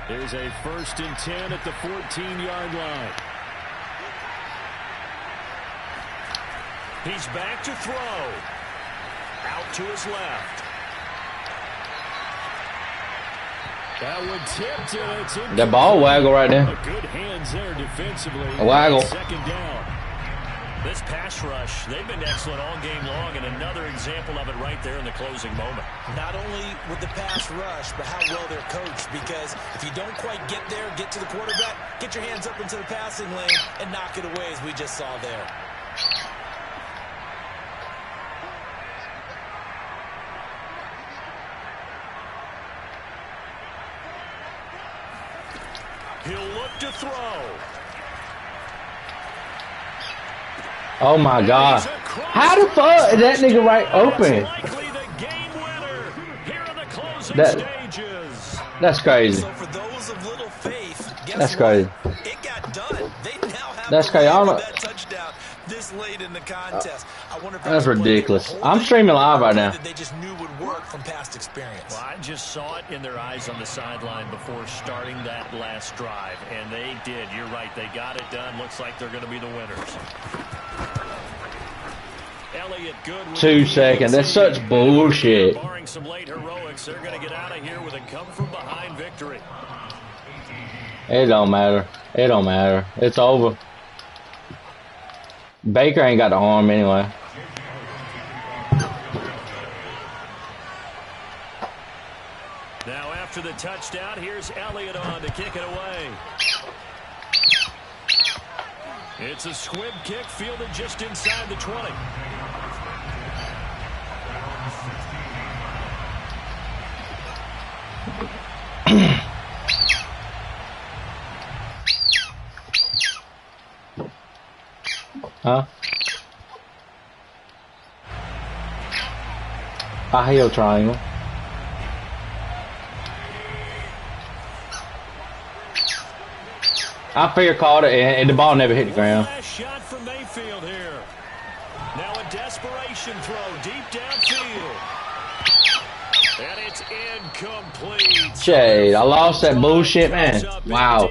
There's a 1st and 10 at the 14-yard line. He's back to throw. Out to his left. That one tipped, and it's in. That ball waggle right there. Good hands there defensively. A waggle. Second down. This pass rush, they've been excellent all game long, and another example of it right there in the closing moment. Not only with the pass rush, but how well they're coached, because if you don't quite get there, get to the quarterback, get your hands up into the passing lane, and knock it away, as we just saw there. He'll look to throw. Oh my God. How the fuck is that nigga right open? That's crazy. So for those of little faith, that's crazy. It got done. They now have that's crazy. that touchdown this late in the contest. I wonder if that's ridiculous. I'm streaming live right now. They just knew would work from past experience. Well, I just saw it in their eyes on the sideline before starting that last drive, and they did. You're right. They got it done. Looks like they're going to be the winners. Elliott good. 2 seconds. That's such bullshit. Barring some late heroics, they're going to get out of here with a come-from-behind victory. It don't matter. It don't matter. It's over. Baker ain't got the arm anyway. Now after the touchdown, here's Elliott on to kick it away. It's a squib kick fielded just inside the 20. Huh? High heel triangle. I fair caught it, and the ball never hit the ground. Last shot from Mayfield here. Now a desperation throw deep downfield. And it's incomplete. Shade, I lost that bullshit, man. Wow.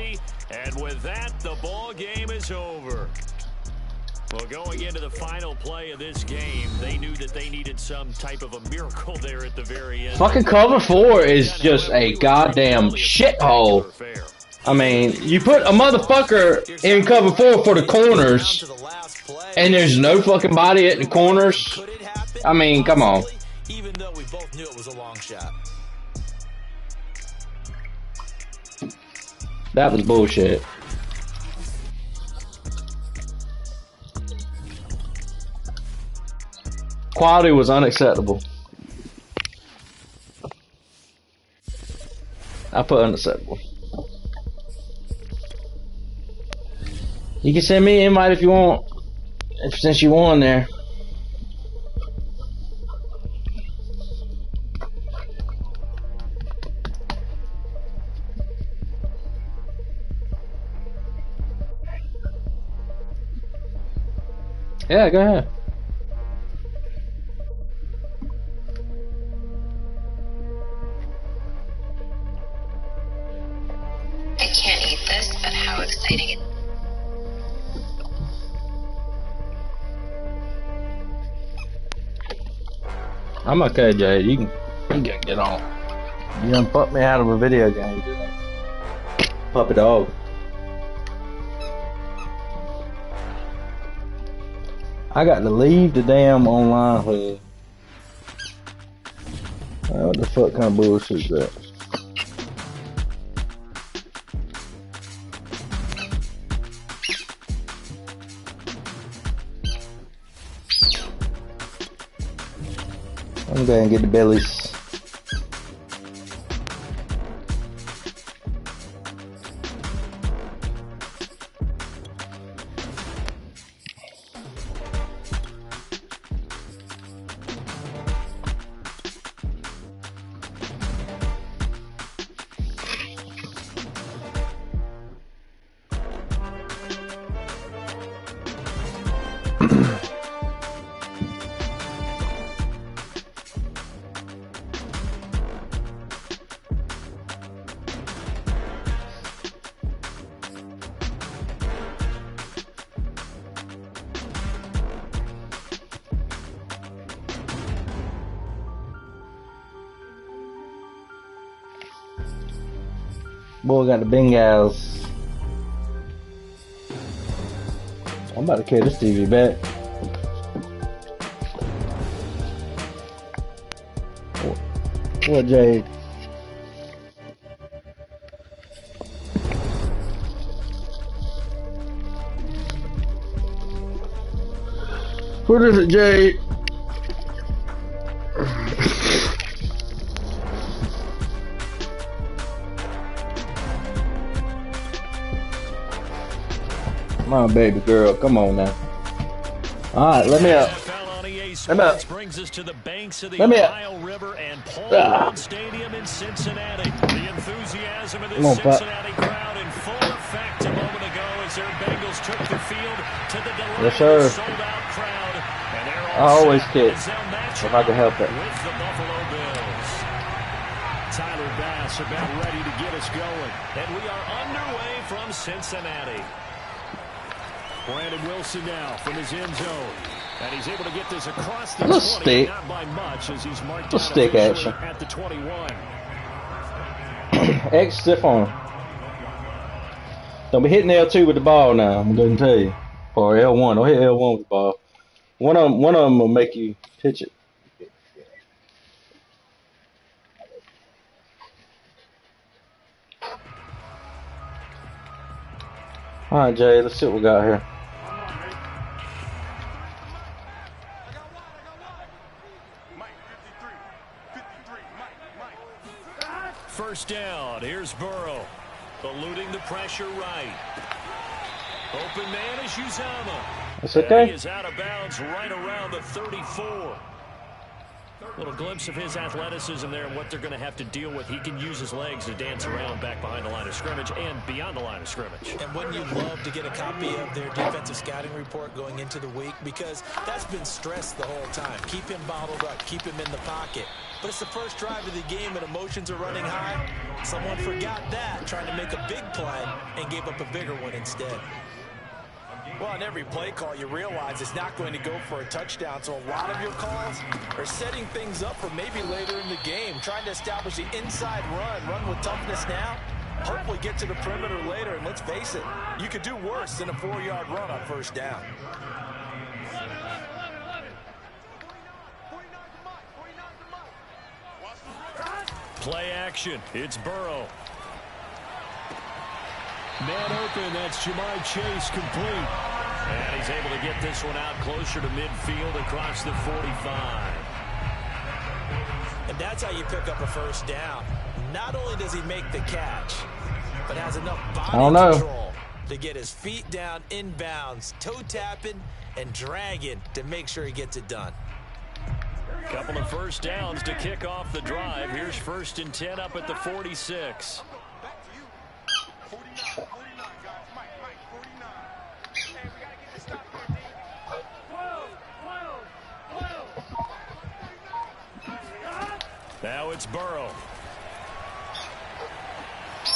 And with that, the ball game is over. Well, going into the final play of this game, they knew that they needed some type of a miracle there at the very end. Fucking cover 4 is just a goddamn shithole. I mean, you put a motherfucker in cover 4 for the corners, and there's no fucking body at the corners. I mean, come on. Even though we both knew it was a long shot. That was bullshit. Quality was unacceptable. I put unacceptable. You can send me an invite if you want, since you won there. Yeah, go ahead. I can't eat this, but how exciting it is. I'm okay, Jade. You can get on. You done fucked me out of a video game. Puppy dog. I got to leave the damn online hub. What the fuck kind of bullshit is that? I'm going to get the bellies. Boy got the Bengals. I'm about to carry this TV back. What, Jade? What is it, Jade? My baby girl, come on now. Alright, let me up. Let me up. Brings us to the banks of the Let me Ohio River and Paul Brown Stadium in Cincinnati. The enthusiasm of this Cincinnati crowd in full effect a moment ago as their Bengals took the field to the delight sold-out crowd. And they're all I always set kick as they'll match if I can help it. with the Buffalo Bills. Tyler Bass about ready to get us going. And we are underway from Cincinnati. Brandon Wilson now from his end zone. And he's able to get this across the 20, not by much, as he's marked down stick action at the 21. X stiff on him. Don't be hitting L2 with the ball now, I'm going to tell you. Or L1. Don't hit L1 with the ball. One of them will make you pitch it. Alright, Jay, let's see what we got here. First down. Here's Burrow. Eluding the pressure right. Open man is Uzama. That's okay. He is out of bounds right around the 34. A little glimpse of his athleticism there and what they're going to have to deal with. He can use his legs to dance around back behind the line of scrimmage and beyond the line of scrimmage. And wouldn't you love to get a copy of their defensive scouting report going into the week? Because that's been stressed the whole time. Keep him bottled up. Keep him in the pocket. But it's the first drive of the game and emotions are running high. Someone forgot that, trying to make a big play and gave up a bigger one instead. Well, on every play call, you realize it's not going to go for a touchdown. So a lot of your calls are setting things up for maybe later in the game, trying to establish the inside run with toughness now, hopefully get to the perimeter later. And let's face it, you could do worse than a 4-yard run on first down. Play action. It's Burrow. Man open, that's Jamar Chase complete. And he's able to get this one out closer to midfield across the 45. And that's how you pick up a first down. Not only does he make the catch, but has enough body control to get his feet down inbounds, toe tapping and dragging to make sure he gets it done. Couple of first downs to kick off the drive. Here's 1st and 10 up at the 46. Now it's Burrow.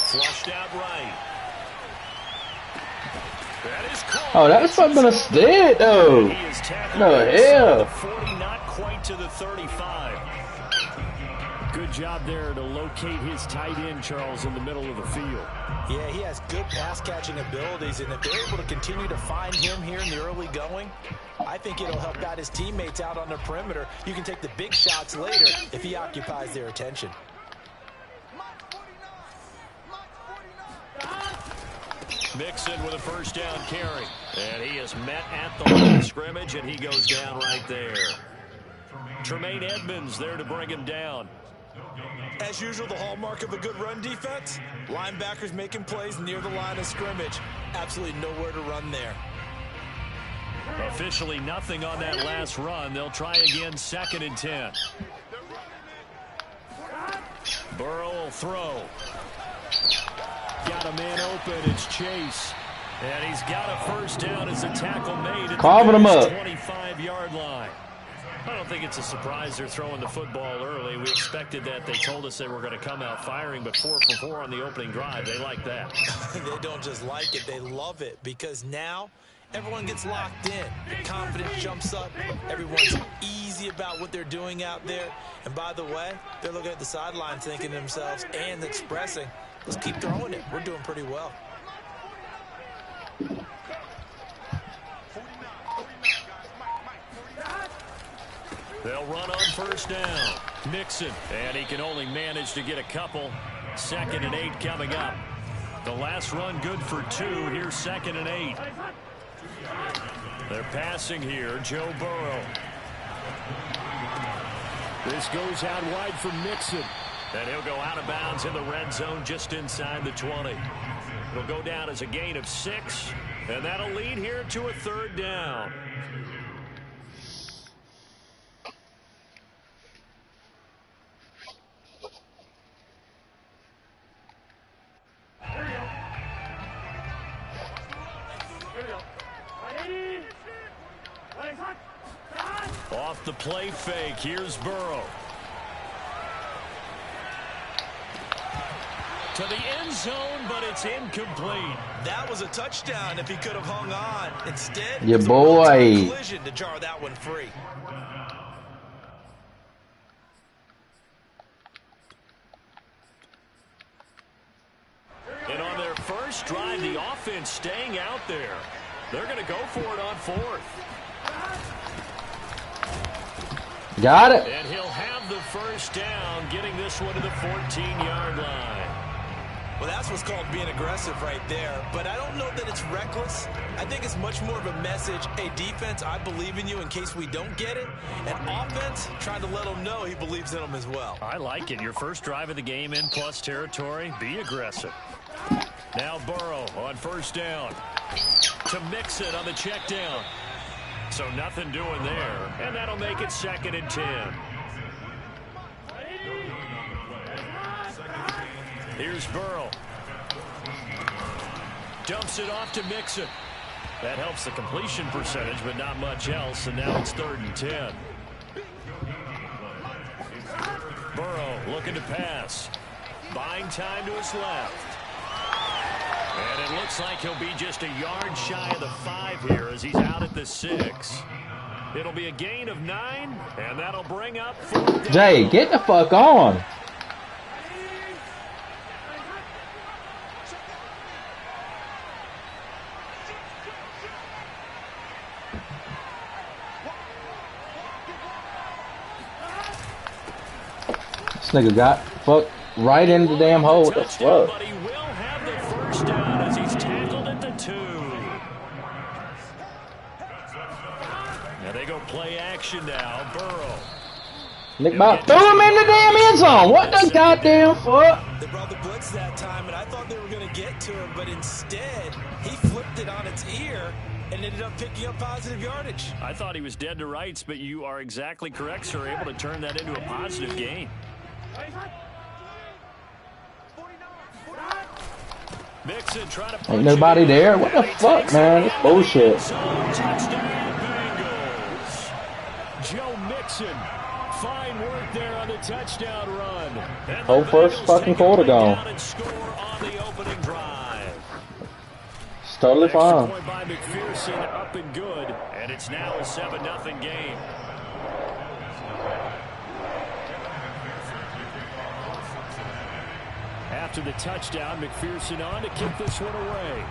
Flushed out right. That is close. Oh, that's not gonna stay though. No hell. 40, not quite to the 35. Good job there to locate his tight end, Charles, in the middle of the field. Yeah, he has good pass-catching abilities, and if they're able to continue to find him here in the early going, I think it'll help out his teammates out on the perimeter. You can take the big shots later if he occupies their attention. Mixon with a first down carry. And he is met at the line of scrimmage, and he goes down right there. Tremaine Edmonds there to bring him down. As usual, the hallmark of a good run defense, linebackers making plays near the line of scrimmage. Absolutely nowhere to run there. Officially nothing on that last run. They'll try again, 2nd and 10. Burrow will throw. Got a man open. It's Chase. And he's got a first down as the tackle made at Carving him up. 25-yard line. I don't think it's a surprise they're throwing the football early. We expected that. They told us they were going to come out firing, but 4 for 4 on the opening drive. They like that. They don't just like it. They love it because now everyone gets locked in. The confidence jumps up. Everyone's easy about what they're doing out there. And by the way, they're looking at the sideline thinking to themselves and expressing, let's keep throwing it. We're doing pretty well. They'll run on first down. Mixon, and he can only manage to get a couple. 2nd and 8 coming up. The last run good for 2. Here's 2nd and 8. They're passing here. Joe Burrow. This goes out wide for Mixon. And he'll go out of bounds in the red zone just inside the 20. It'll go down as a gain of 6. And that'll lead here to a 3rd down. Off the play fake, here's Burrow. To the end zone, but it's incomplete. That was a touchdown if he could have hung on. Instead, your it's a boy collision to jar that one free. And on their first drive, the offense staying out there. They're going to go for it on 4th. got it. And he'll have the first down, getting this one to the 14-yard line. Well, that's what's called being aggressive right there. But I don't know that it's reckless. I think it's much more of a message. Hey, defense, I believe in you in case we don't get it. And offense, trying to let them know he believes in them as well. I like it. Your first drive of the game in plus territory. Be aggressive. Now Burrow on first down. To Mixon on the check down. So nothing doing there. And that'll make it 2nd and 10. Here's Burrow. Dumps it off to Mixon. That helps the completion percentage, but not much else, and now it's 3rd and 10. Burrow looking to pass. Buying time to his left. And it looks like he'll be just a yard shy of the 5 here as he's out at the 6. It'll be a gain of 9, and that'll bring up 4th down. Jay, get the fuck on. This nigga got fucked right in the damn hole. What the fuck? But he will have the 1st down as he's tackled at the 2. Now they go play action now. Burrow. Nick about threw him in the damn end zone. What the goddamn fuck? They brought the blitz that time, and I thought they were going to get to him, but instead, he flipped it on its ear and ended up picking up positive yardage. I thought he was dead to rights, but you are exactly correct, sir. Able to turn that into a positive gain. Mixon trying to Ain't nobody there. What the fuck, man? It's bullshit. Touchdown, Bengals. Joe Mixon. Fine work there on the touchdown run. And Whole first fucking quarter gone. And score on the opening drive. It's totally Extra fine. point by McPherson, up and good, and it's now a 7-0 game. After the touchdown, McPherson on to kick this one away.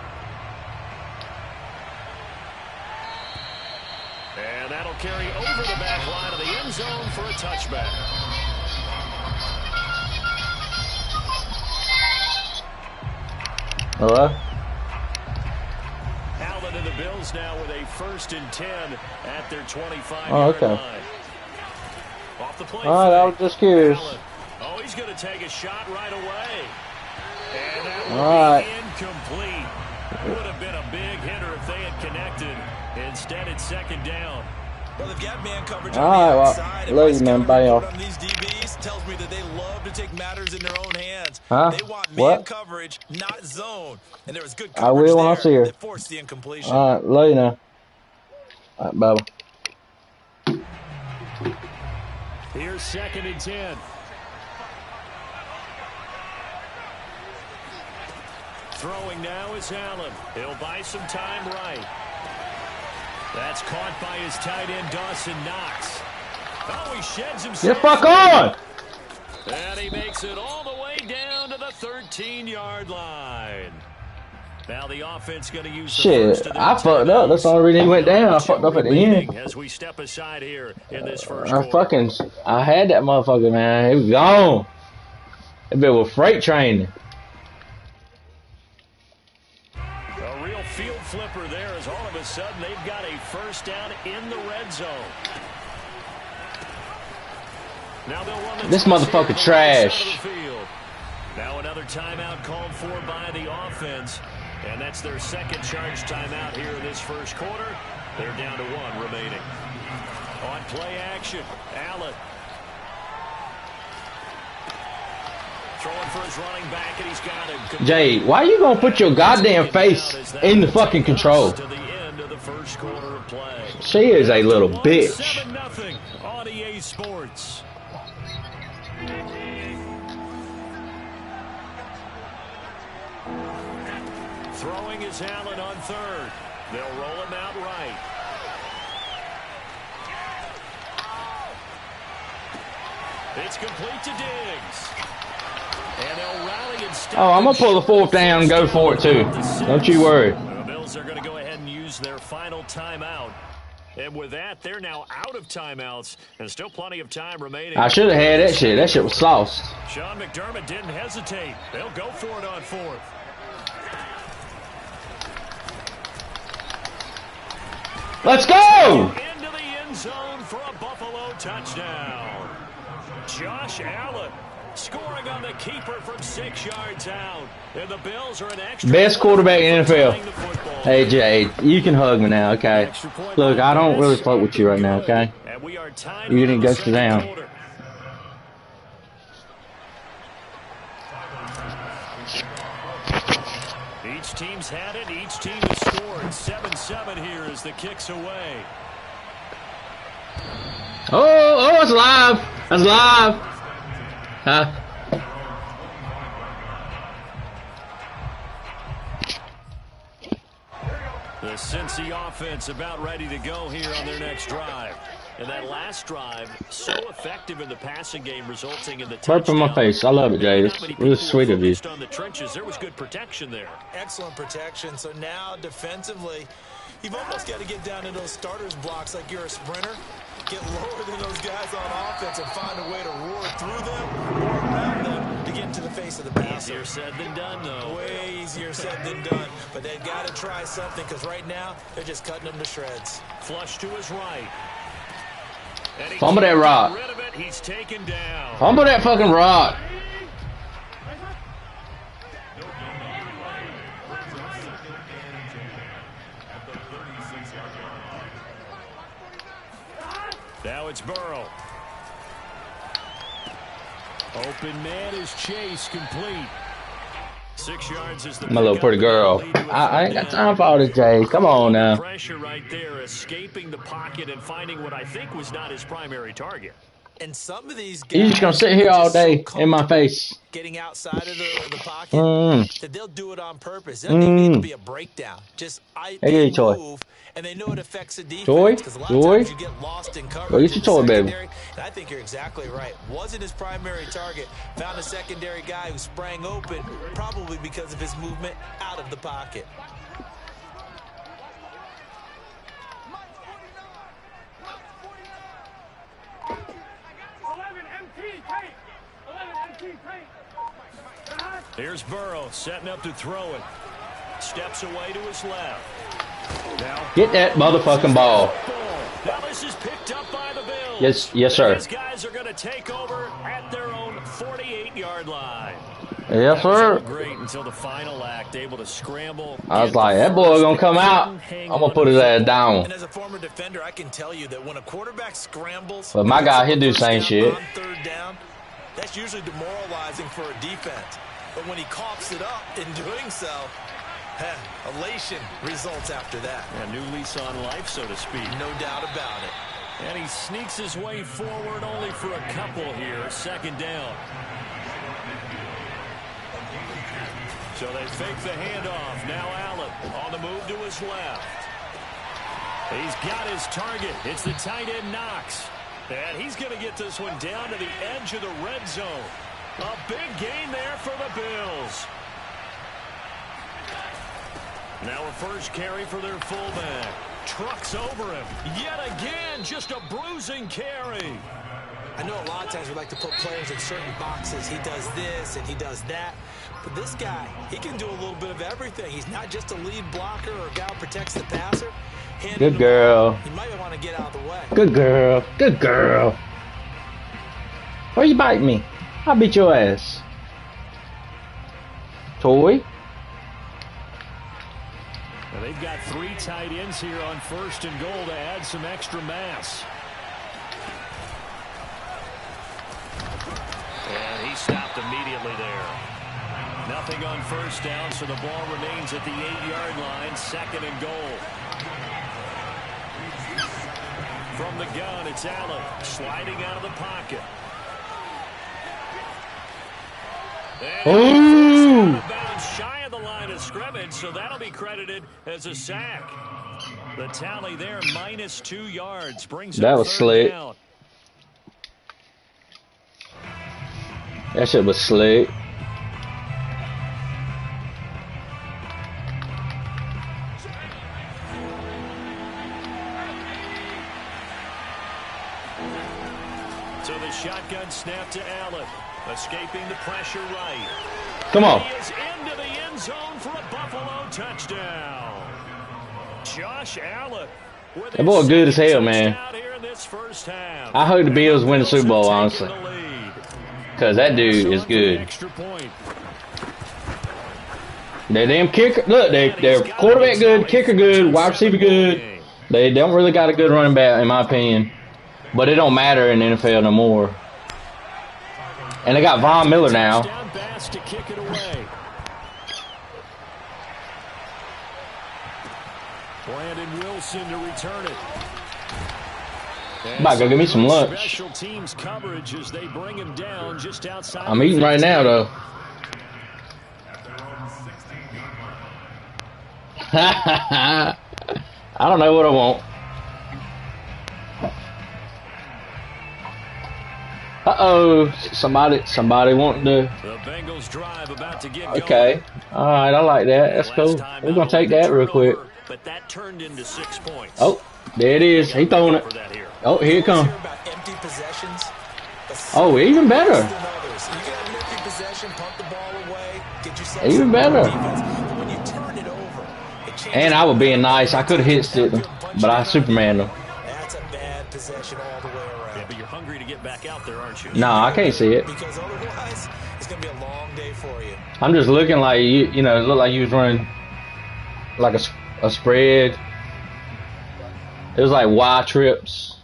And that'll carry over the back line of the end zone for a touchback. Hello? Allen and the Bills now with a 1st and 10 at their 25-yard line. Off the play. Alright, I was just curious. Allen. Oh, he's going to take a shot right away. And that will be incomplete. Would have been a big hitter if they had connected. Instead, it's 2nd down. Well, they've got man coverage on the outside. Love you, man. Bye, y'all. These DBs tells me that they love to take matters in their own hands. Huh? They want man coverage, not zone. And there was good coverage I will when I see her. that forced the incompletion. Alright, love you now. Alright, bye. Here's 2nd and 10. Throwing now is Allen. He'll buy some time right. That's caught by his tight end, Dawson Knox. Oh, he sheds himself. Get the fuck on! And he makes it all the way down to the 13-yard line. Now the offense going to use the Shit, I fucked up. That's the only reason he went down. I fucked up at the end. As we step aside here in this first quarter. I had that motherfucker, man. It was gone. That bit was freight training. A real field flipper there as all of a sudden they've got a 1st down in the red zone. Now they'll run This motherfucker trash. Now another timeout called for by the offense. And that's their 2nd charge timeout here in this first quarter. They're down to 1 remaining. On play action, Allen. Throwing for his running back, and he's got him. Jay, why you gonna put your goddamn face in the fucking control? To the end of the first quarter of play. She is a little bitch. 7-0 on EA Sports. Throwing is Allen on 3rd. They'll roll him out right. It's complete to Diggs. And they'll rally and stop. Oh, I'm gonna pull the 4th down and go for it too. Don't you worry. The Bills are going to go ahead and use their final timeout. And with that, they're now out of timeouts and still plenty of time remaining. I should have had that shit. That shit was sauced. Sean McDermott didn't hesitate. They'll go for it on 4th. Let's go! Into the end zone for a Buffalo touchdown. Josh Allen scoring on the keeper from 6 yards out. And the Bills are an extra. Best quarterback in the NFL. Hey, Jay, you can hug me now, okay? Look, I don't really fuck with you right now, okay? You didn't go sit down. teams had it. Each team has scored. 7-7 here as the kick's away. Oh, it's live. It's live. Huh? The Cincy offense about ready to go here on their next drive. And that last drive, so effective in the passing game, resulting in the touchdown. Burp in my face. I love it, Jay. It's really sweet of you. On the trenches, there was good protection there. Excellent protection. So now, defensively, you've almost got to get down to those starters blocks like you're a sprinter. Get lower than those guys on offense and find a way to roar through them or around them to get into the face of the passer. Easier said than done, though. Way easier said than done. But they've got to try something because right now, they're just cutting them to shreds. Flush to his right. Fumble that rock. He's taken down. Fumble that fucking rock. Now it's Burrow. Open man is Chase, complete. 6 yards is the My little pretty girl. I ain't got time for all this, Jay. Come on now. Pressure right there, escaping the pocket and finding what I think was not his primary target. And some of these guys, You're just gonna sit here all day in my face. Getting outside of the pocket, that they'll do it on purpose. There doesn't need to be a breakdown. Just Hey, toy. move, and they know it affects the defense. Toy? Because a lot of times you get lost in coverage. Go get your toy, baby. And I think you're exactly right. Wasn't his primary target. Found a secondary guy who sprang open, probably because of his movement out of the pocket. Here's Burrow setting up to throw it. Steps away to his left. Now, Get that motherfucking ball. now this is picked up by the Bills. Yes, sir. These guys are going to take over at their own 48-yard line. Yes, sir. Great until the final act, able to scramble. I was like, that boy gonna come out. I'm gonna put his ass down. And as a former defender, I can tell you that when a quarterback scrambles, But my guy, he'll do the same shit. on third down, that's usually demoralizing for a defense. But when he coughs it up in doing so, elation results after that. A new lease on life, so to speak. No doubt about it. And he sneaks his way forward only for a couple here. Second down. So they fake the handoff. Now Allen on the move to his left. He's got his target. It's the tight end Knox. And he's going to get this one down to the edge of the red zone. A big gain there for the Bills. Now a first carry for their fullback. Trucks over him. Yet again, just a bruising carry. I know a lot of times we like to put players in certain boxes. He does this and he does that. But this guy, he can do a little bit of everything. He's not just a lead blocker or a guy who protects the passer. Good girl. He might want to get out of the way. Good girl. Good girl. Why you bite me? I'll beat your ass. Toy? Well, they've got 3 tight ends here on first and goal to add some extra mass. And he stopped immediately there. Nothing on first down, so the ball remains at the 8-yard line, second and goal. From the gun, it's Allen sliding out of the pocket. Ooh! Shy of the line of scrimmage, so that'll be credited as a sack. The tally there, minus 2 yards, brings That up was third slick. down. That shit was slick. So the shotgun snap to Allen, escaping the pressure right. Come on. He is into the end zone for a Buffalo touchdown. Josh Allen. That boy good as hell, man. Here in this first half. I hope the Bills win the Super Bowl, honestly. Because that dude is good. Extra point. They damn kicker. Look, they're quarterback good, kicker good, wide receiver good. They don't really got a good running back, in my opinion. But it don't matter in the NFL no more. And they got Von Miller now. Brandon Wilson to return it. About to go give me some lunch. Special teams coverage as they bring him down just outside. I'm eating right now, though. I don't know what I want. Uh-oh. Somebody wanting to... The Bengals drive about to get going. Okay. All right, I like that. That's cool. We're going to take that real quick. But that turned into 6 points. Oh, there it is. He throwing it. Oh, here it comes. Oh, even better. Even better. And I was being nice. I could have hit it, but I Supermaned him. That's a bad possession all the way around. Yeah, but you're hungry to get back out there, aren't you? No, I can't see it. Because otherwise, it's going to be a long day for you. I'm just looking like you know, it looked like you was running like a spread. It was like Y trips.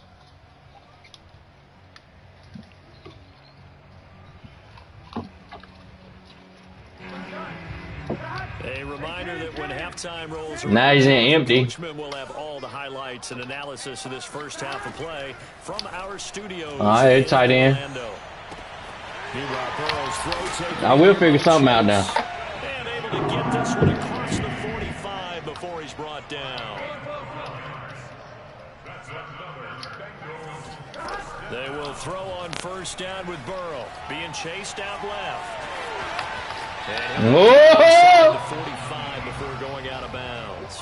A reminder that when halftime rolls around, Now he's in empty. We'll have all the highlights and analysis of this first half of play from our studios. All right, tight end. I will figure something out now. And able to get this one across the 45 before he's brought down. They will throw on first down with Burrow being chased out left. And Whoa! 45 before going out of bounds.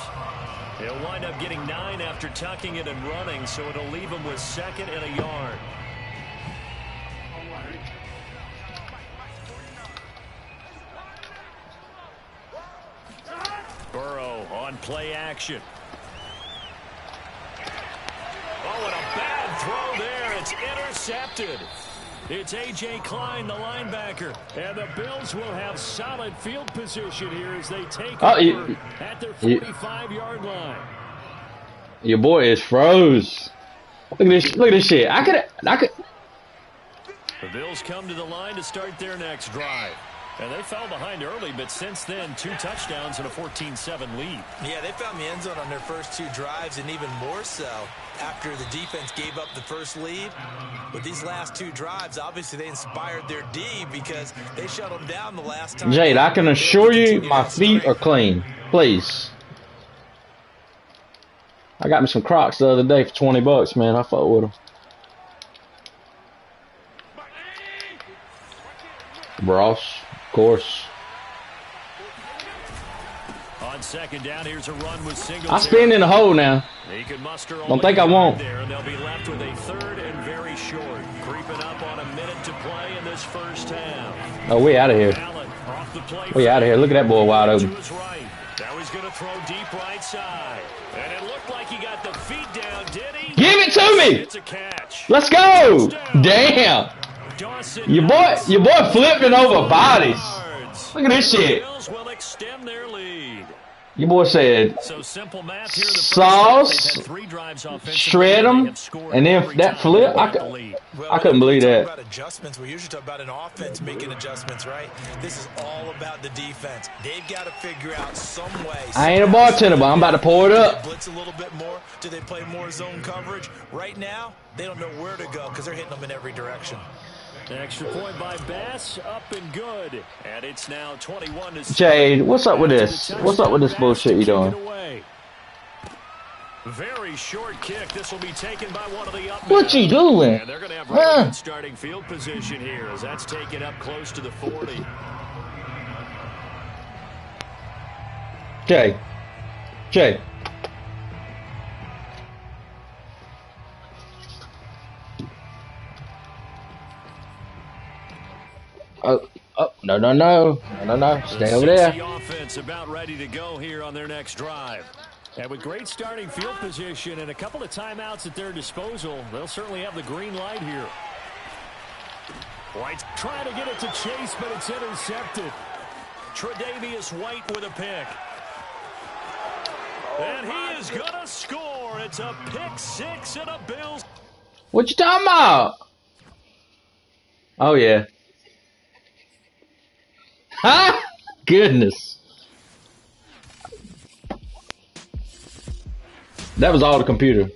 He'll wind up getting 9 after tucking it and running, so it'll leave him with 2nd and a yard. Burrow on play action. Oh, and a bad throw there. It's intercepted. It's A.J. Klein, the linebacker. And the Bills will have solid field position here as they take over at their 45-yard line. Your boy is froze. Look at this. Look at this shit. I could. The Bills come to the line to start their next drive. And they fell behind early, but since then, 2 touchdowns and a 14-7 lead. Yeah, they found the end zone on their first 2 drives, and even more so after the defense gave up the first lead. With these last 2 drives, obviously they inspired their D because they shut them down the last time. Jade, I can assure you my feet are clean. Please. I got me some Crocs the other day for $20, man. I fuck with them. Ross, of course. On second down, here's a run with Singletary. I spin in the hole now. Don't think I won't. There, and they'll be left with a 3rd and very short. Creeping up on a minute to play in this first half. Oh, we out of here. We out of here. Look at that boy wide open. Now he's going to throw deep right side. And it looked like he got the feet down, did he? Give it to me. It's a catch. Let's go. Damn. Your boy flipping over bodies. Look at this shit. Your boy said sauce, shred them, and then that flip. I couldn't believe that. Adjustments. We usually talk about an offense making adjustments, right? This is all about the defense. They've got to figure out some way. I ain't a bartender, but I'm about to pour it up. Blitz a little bit more. Do they play more zone coverage? Right now, they don't know where to go because they're hitting them in every direction. Extra point by Bass, up and good. And it's now 21-6. Jade, what's up with this? What's up with this bullshit you doing? Very short kick. This will be taken by one of the up. What you doing? And they're going to have really good starting field position here as that's taken up close to the 40. Jay. Oh, no. Stay over there. The offense about ready to go here on their next drive. And with great starting field position and a couple of timeouts at their disposal, they'll certainly have the green light here. White's trying to get it to Chase, but it's intercepted. Tre'Davious White with a pick. And he is going to score. It's a pick 6 and a Bills. What you talking about? Oh, yeah. Ha! Goodness. That was all the computer.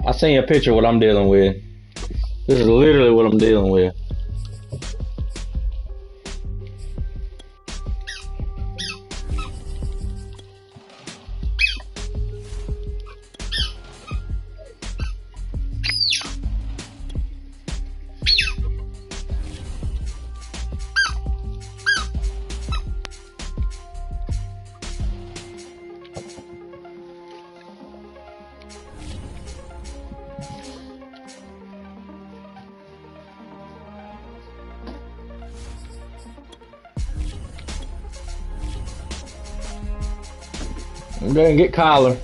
I seen a picture of what I'm dealing with. This is literally what I'm dealing with. I'm gonna get Kyler.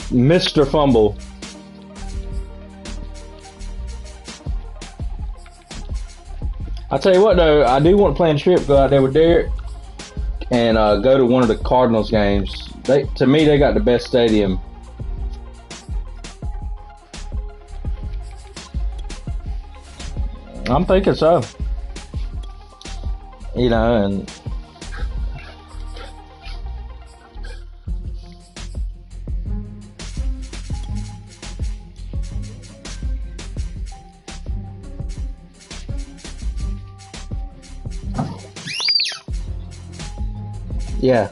Mr. Fumble. I'll tell you what though, I do want to plan a trip, go out there with Derek and go to one of the Cardinals games. To me, they got the best stadium. I'm thinking so. You know, and yeah.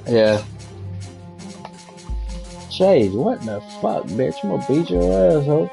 Yeah. Shade, what the fuck, bitch? I'm gonna beat your asshole.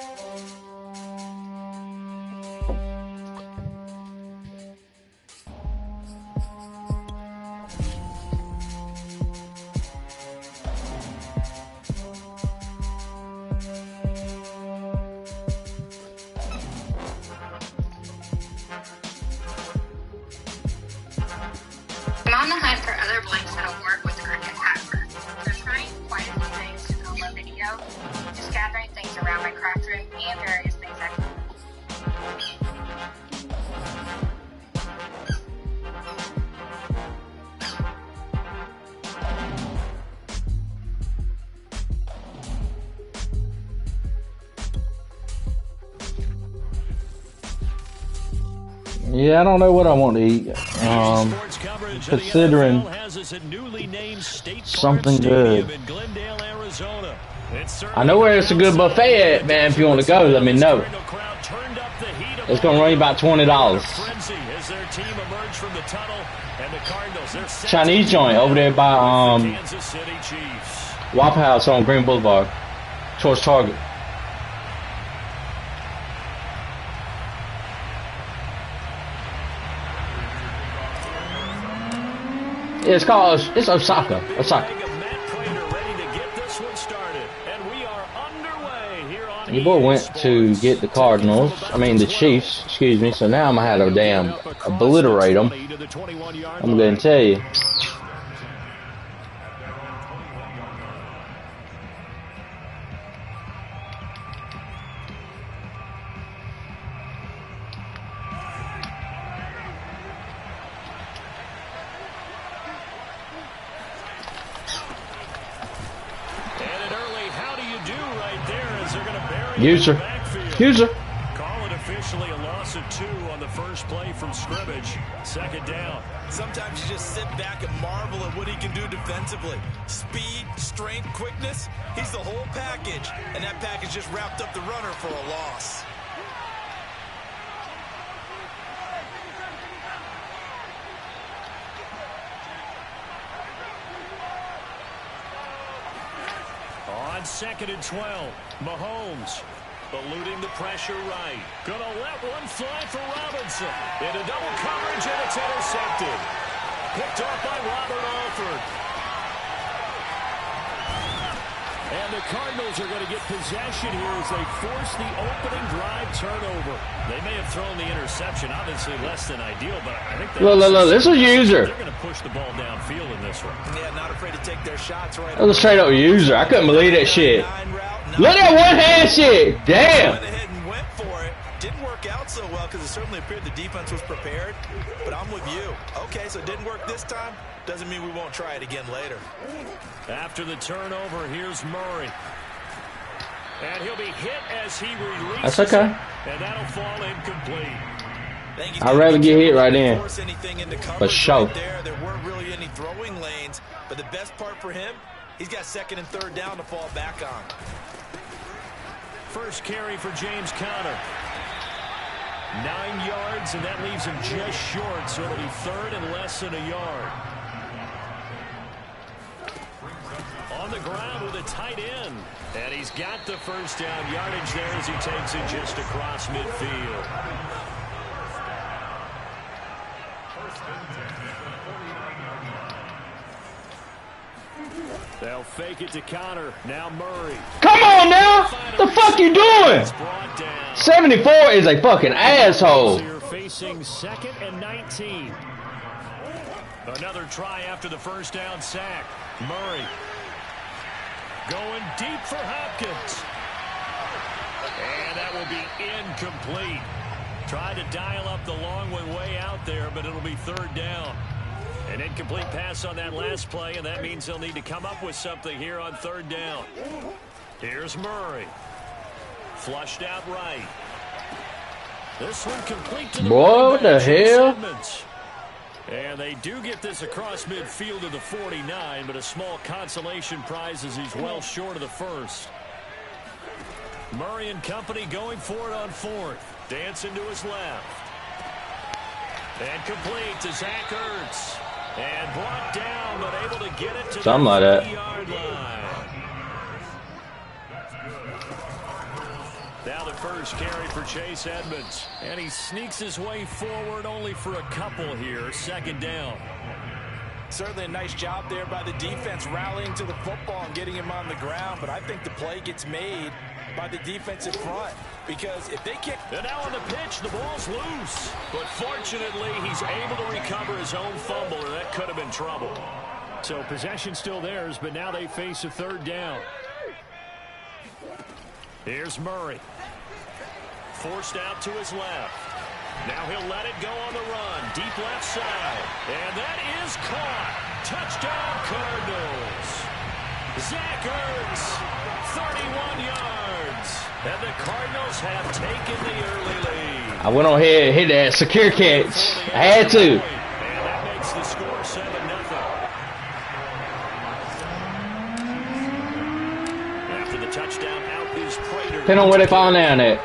I'm on the hunt for other blanks that'll work with the cricket hacker. I'm trying quite a few things to film a video, just gathering things around my craft room and various things I can. Yeah, I don't know what I want to eat. Considering something good. I know where it's a good buffet at, man. If you want to go, let me know. It's gonna run you about $20. Chinese joint over there by Waffle House on Green Boulevard, towards Target. It's called, it's Osaka. Osaka. Your boy went to get the Cardinals, the Chiefs, excuse me, so now I'm gonna have to damn obliterate them. I'm gonna tell you. User. Call it officially a loss of 2 on the first play from scrimmage. Second down. Sometimes you just sit back and marvel at what he can do defensively. Speed, strength, quickness. He's the whole package. And that package just wrapped up the runner for a loss. On 2nd and 12, Mahomes eluding the pressure right. Gonna let one fly for Robinson. Into double coverage, and it's intercepted. Picked off by Robert Alford. And the Cardinals are going to get possession here as they force the opening drive turnover. They may have thrown the interception, obviously less than ideal, but I think look, this is User. They're going to push the ball downfield in this one. Yeah, not afraid to take their shots right. That was a straight up User. I couldn't believe that shit. Look at that one hand shit. Damn. Went ahead and went for it. Didn't work out so well because it certainly appeared the defense was prepared, but I'm with you. Okay, so it didn't work this time. Doesn't mean we won't try it again later. After the turnover, here's Murray. And he'll be hit as he releases. That's okay. And that'll fall incomplete. I'd rather get hit right in. For sure. There weren't really any throwing lanes, but the best part for him, he's got second and third down to fall back on. First carry for James Conner. 9 yards, and that leaves him just short, so it'll be third and less than a yard. On the ground with a tight end. And he's got the first down yardage there as he takes it just across midfield. They'll fake it to Conner. Now Murray. Come on now! The fuck you doing? 74 is a fucking asshole. So you're facing second and 19. Another try after the first down sack. Murray going deep for Hopkins. And that will be incomplete. Tried to dial up the long one way out there, but it'll be third down. An incomplete pass on that last play, and that means they'll need to come up with something here on third down. Here's Murray. Flushed out right. This one complete to the what the hell? And they do get this across midfield to the 49, but a small consolation prize as he's well short of the first. Murray and company going for it on fourth. Dancing to his left. And complete to Zach Ertz. And brought down, but able to get it to something the like that. 50-yard line. Now the first carry for Chase Edmonds. And he sneaks his way forward only for a couple here. Second down. Certainly a nice job there by the defense rallying to the football and getting him on the ground. But I think the play gets made by the defensive front. Because if they kick... And now on the pitch, the ball's loose. But fortunately, he's able to recover his own fumble, or that could have been trouble. So possession still theirs, but now they face a third down. Here's Murray. Forced out to his left. Now he'll let it go on the run. Deep left side. And that is caught. Touchdown, Cardinals. Zach Ertz, 31 yards. And the Cardinals have taken the early lead. I went on ahead and hit that secure catch. I had to. And that makes the score 7-0. After the touchdown, out is Prater. Depending on where they fall down at.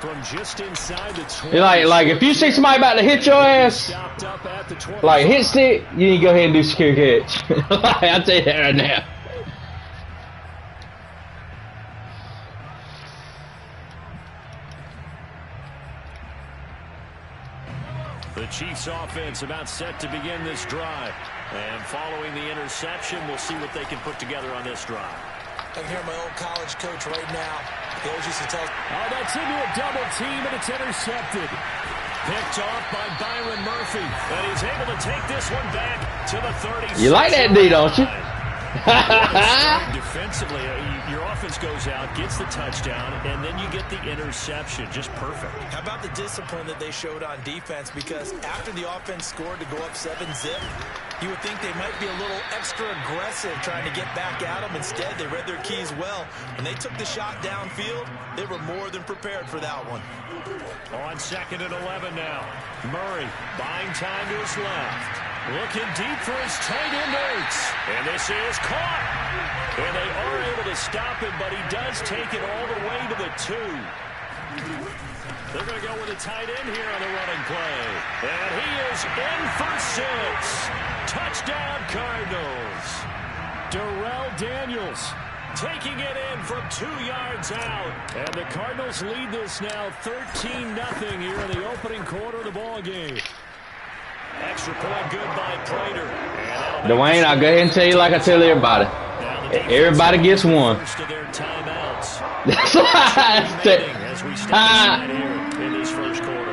From just inside the 20. You're like if you see somebody about to hit your ass, like hit stick, you need to go ahead and do secure catch. I'll tell you that right now. The Chiefs offense about set to begin this drive. And following the interception, we'll see what they can put together on this drive. I can hear my old college coach right now. He always used to tell... Oh, that's into a double team, and it's intercepted. Picked off by Byron Murphy. And he's able to take this one back to the 30. You like that D, don't you? Defensively, your offense goes out, gets the touchdown, and then you get the interception. Just perfect. How about the discipline that they showed on defense? Because after the offense scored to go up 7-zip, you would think they might be a little extra aggressive trying to get back at them. Instead, they read their keys well. When they took the shot downfield, they were more than prepared for that one. On second and 11 now. Murray buying time to his left. Looking deep for his tight end Ertz. And this is caught. And they are able to stop him, but he does take it all the way to the 2. They're going to go with a tight end here on the running play. And he is in for 6. Touchdown, Cardinals. Darrell Daniels taking it in from 2 yards out. And the Cardinals lead this now 13-0 here in the opening quarter of the ball game. Extra point good by Prater. Dwayne, I'll go ahead and tell you like I tell everybody. Everybody gets one. That's as we start here in this first quarter.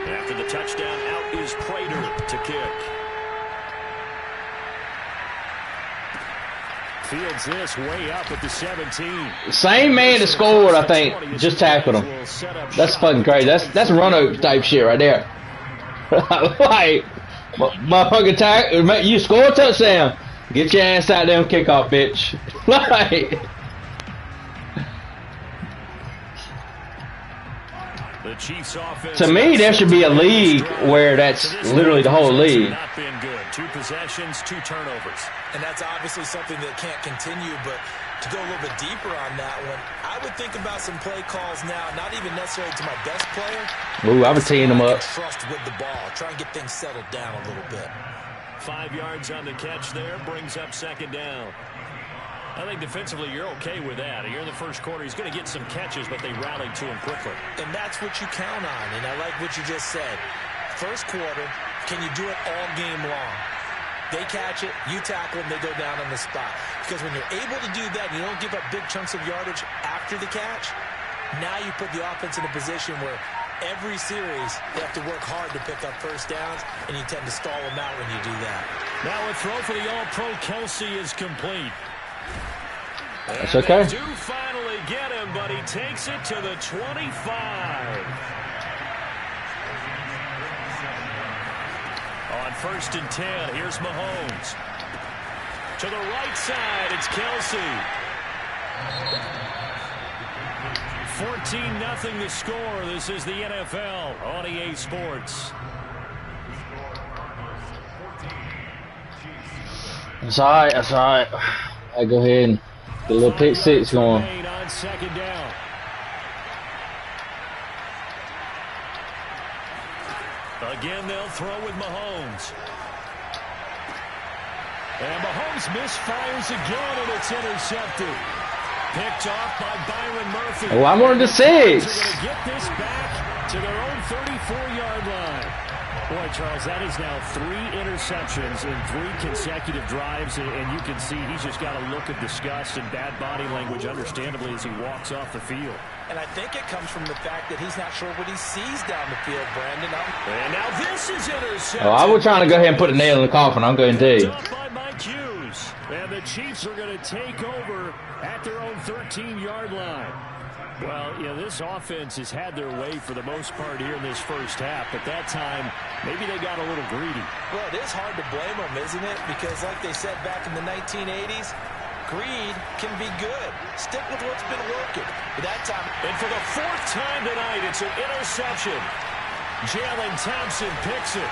After the touchdown, out is Prater to kick. Fields this way up at the 17. Same man that scored, I think, just tackled him. That's fucking crazy. That's run-out type shit right there. Like, motherfucking tackle, you score a touchdown. Get your ass out there and kick off, bitch. Like, the Chiefs offense, to me, there should be a league where that's literally the whole league. Not been good. 2 possessions, 2 turnovers. And that's obviously something that can't continue, but to go a little bit deeper on that one, I would think about some play calls now, not even necessarily to my best player. Ooh, I was teeing him up. Trust with the ball. Try and get things settled down a little bit. 5 yards on the catch there, brings up 2nd down. I think defensively you're okay with that. Here in the first quarter, he's going to get some catches, but they rallied to him quickly. And that's what you count on, and I like what you just said. First quarter, can you do it all game long? They catch it, you tackle them, they go down on the spot. Because when you're able to do that, and you don't give up big chunks of yardage after the catch, now you put the offense in a position where every series they have to work hard to pick up first downs, and you tend to stall them out when you do that. Now a throw for the All-Pro Kelsey is complete. That's okay. They do finally get him, but he takes it to the 25. On 1st and 10, here's Mahomes. To the right side, it's Kelsey. 14-0 the score. This is the NFL on EA Sports. That's all right. That's all right. I go ahead and get a little pick 6 going. On 2nd down. Again, they'll throw with Mahomes. And Mahomes misfires again, and it's intercepted. Picked off by Byron Murphy. Oh, I wanted the 6. They're going to get this back to their own 34-yard line. Boy, Charles, that is now 3 interceptions in 3 consecutive drives, and you can see he's just got a look of disgust and bad body language, understandably, as he walks off the field. And I think it comes from the fact that he's not sure what he sees down the field, Brandon. And now this is intercepted. Oh, I was trying to go ahead and put a nail in the coffin. I'm going to tell you. By Mike Hughes. And the Chiefs are going to take over at their own 13-yard line. Well, you know, this offense has had their way for the most part here in this first half, but that time, maybe they got a little greedy. Well, it is hard to blame them, isn't it? Because like they said back in the 1980s, greed can be good. Stick with what's been working. But that time, and for the 4th time tonight, it's an interception. Jalen Thompson picks it.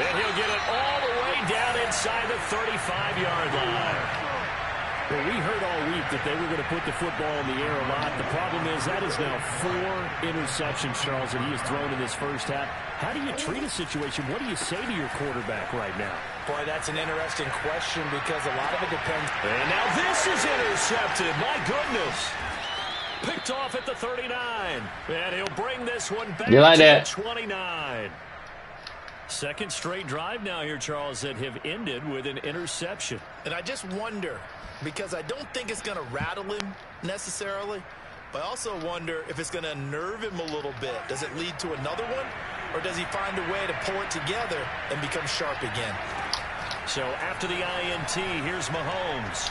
And he'll get it all the way down inside the 35-yard line. Well, we heard all week that they were going to put the football in the air a lot. The problem is that is now 4 interceptions, Charles, that he has thrown in this first half. How do you treat a situation? What do you say to your quarterback right now? Boy, that's an interesting question because a lot of it depends. And now this is intercepted. My goodness. Picked off at the 39. And he'll bring this one back you like to that? the 29. Second straight drive now here, Charles, that have ended with an interception. And I just wonder, because I don't think it's going to rattle him necessarily, but I also wonder if it's going to unnerve him a little bit. Does it lead to another one, or does he find a way to pull it together and become sharp again? So after the INT, here's Mahomes.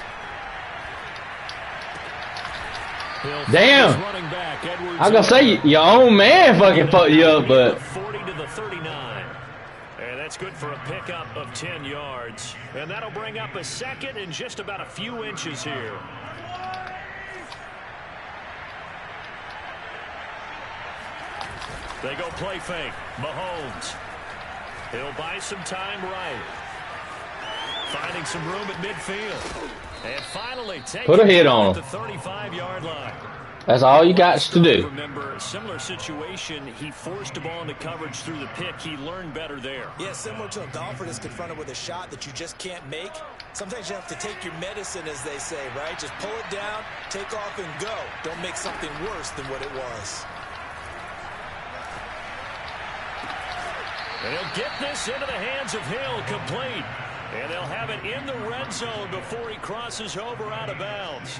Damn. I was going to say, your own man fucking fucked you up, but 40 to the 39. And that's good for a pickup of 10 yards. And that'll bring up a 2nd and just about a few inches here. They go play fake. Mahomes. He'll buy some time right. Finding some room at midfield. And finally put a hit on the 35-yard line. That's all you got to do. Remember, similar situation. He forced the ball into coverage through the pick. He learned better there. Yeah, similar to a golfer that's confronted with a shot that you just can't make. Sometimes you have to take your medicine, as they say, right? Just pull it down, take off, and go. Don't make something worse than what it was. And he'll get this into the hands of Hill, complete. And they'll have it in the red zone before he crosses over out of bounds.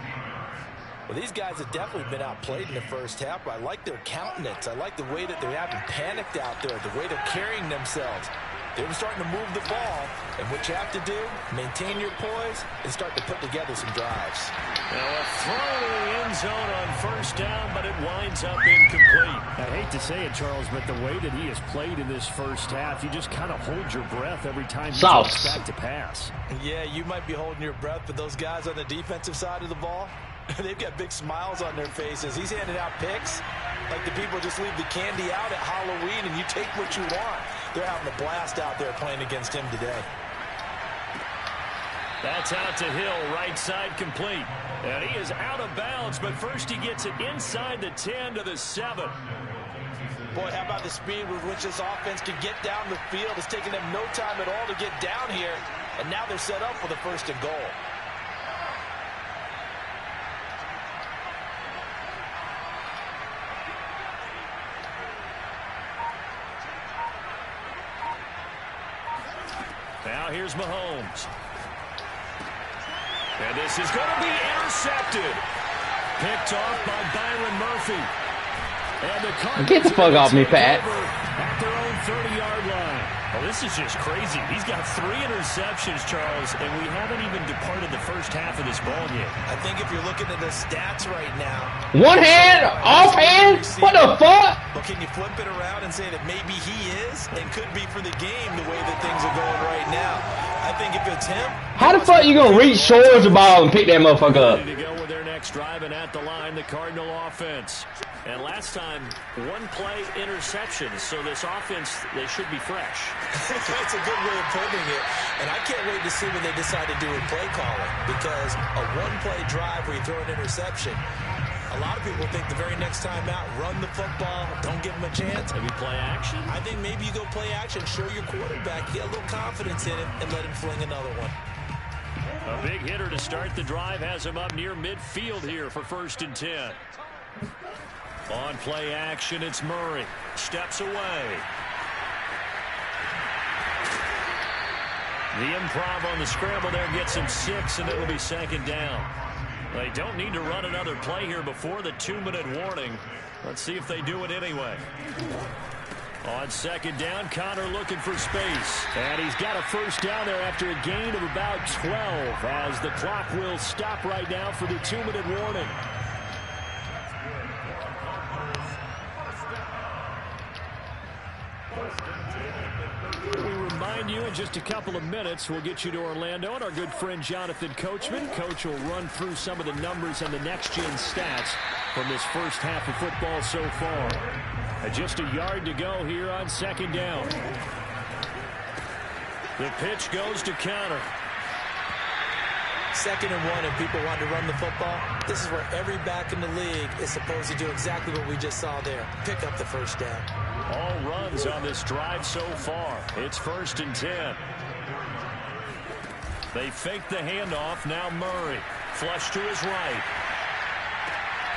Well, these guys have definitely been outplayed in the first half, but I like their countenance. I like the way that they haven't panicked out there, the way they're carrying themselves. They were starting to move the ball, and what you have to do, maintain your poise and start to put together some drives. Now a throw to the end zone on first down, but it winds up incomplete. I hate to say it, Charles, but the way that he has played in this first half, you just kind of hold your breath every time he goes back to pass. Yeah, you might be holding your breath, but those guys on the defensive side of the ball, they've got big smiles on their faces. He's handing out picks like the people just leave the candy out at Halloween and you take what you want. They're having a blast out there playing against him today. That's out to Hill, right side complete. And he is out of bounds, but first he gets it inside the 10 to the 7. Boy, how about the speed with which this offense can get down the field? It's taking them no time at all to get down here, and now they're set up for the 1st and goal. Now here's Mahomes. And this is going to be intercepted. Picked off by Byron Murphy. And the Get the fuck off me, Pat. At their own 30-yard line. Well, this is just crazy. He's got 3 interceptions, Charles, and we haven't even departed the first half of this ball game. I think if you're looking at the stats right now. One hand, off hand? What the fuck? Well, can you flip it around and say that maybe he is and could be for the game the way that things are going right now? I think if it's him. How the fuck you gonna reach towards the ball and pick that motherfucker up? Ready to go with their next drive, and at the line, the Cardinal offense. And last time, 1 play interception, so this offense, they should be fresh. That's a good way of putting it. And I can't wait to see when they decide to do a play calling, because a 1-play drive where you throw an interception, a lot of people think the very next time out, run the football, don't give them a chance. Maybe play action? I think maybe you go play action, show your quarterback, get a little confidence in him, and let him fling another one. A big hitter to start the drive has him up near midfield here for 1st and 10. On play action, it's Murray. Steps away. The improv on the scramble there gets him 6, and it'll be 2nd down. They don't need to run another play here before the 2-minute warning. Let's see if they do it anyway. On 2nd down, Connor looking for space. And he's got a 1st down there after a gain of about 12, as the clock will stop right now for the 2-minute warning. We remind you in just a couple of minutes we'll get you to Orlando and our good friend Jonathan Coachman. Coach will run through some of the numbers and the next-gen stats from this first half of football so far. Just a yard to go here on 2nd down. The pitch goes to Connor. 2nd and 1, and people want to run the football. This is where every back in the league is supposed to do exactly what we just saw there. Pick up the 1st down. All runs on this drive so far. It's 1st and 10. They fake the handoff. Now Murray. Flush to his right.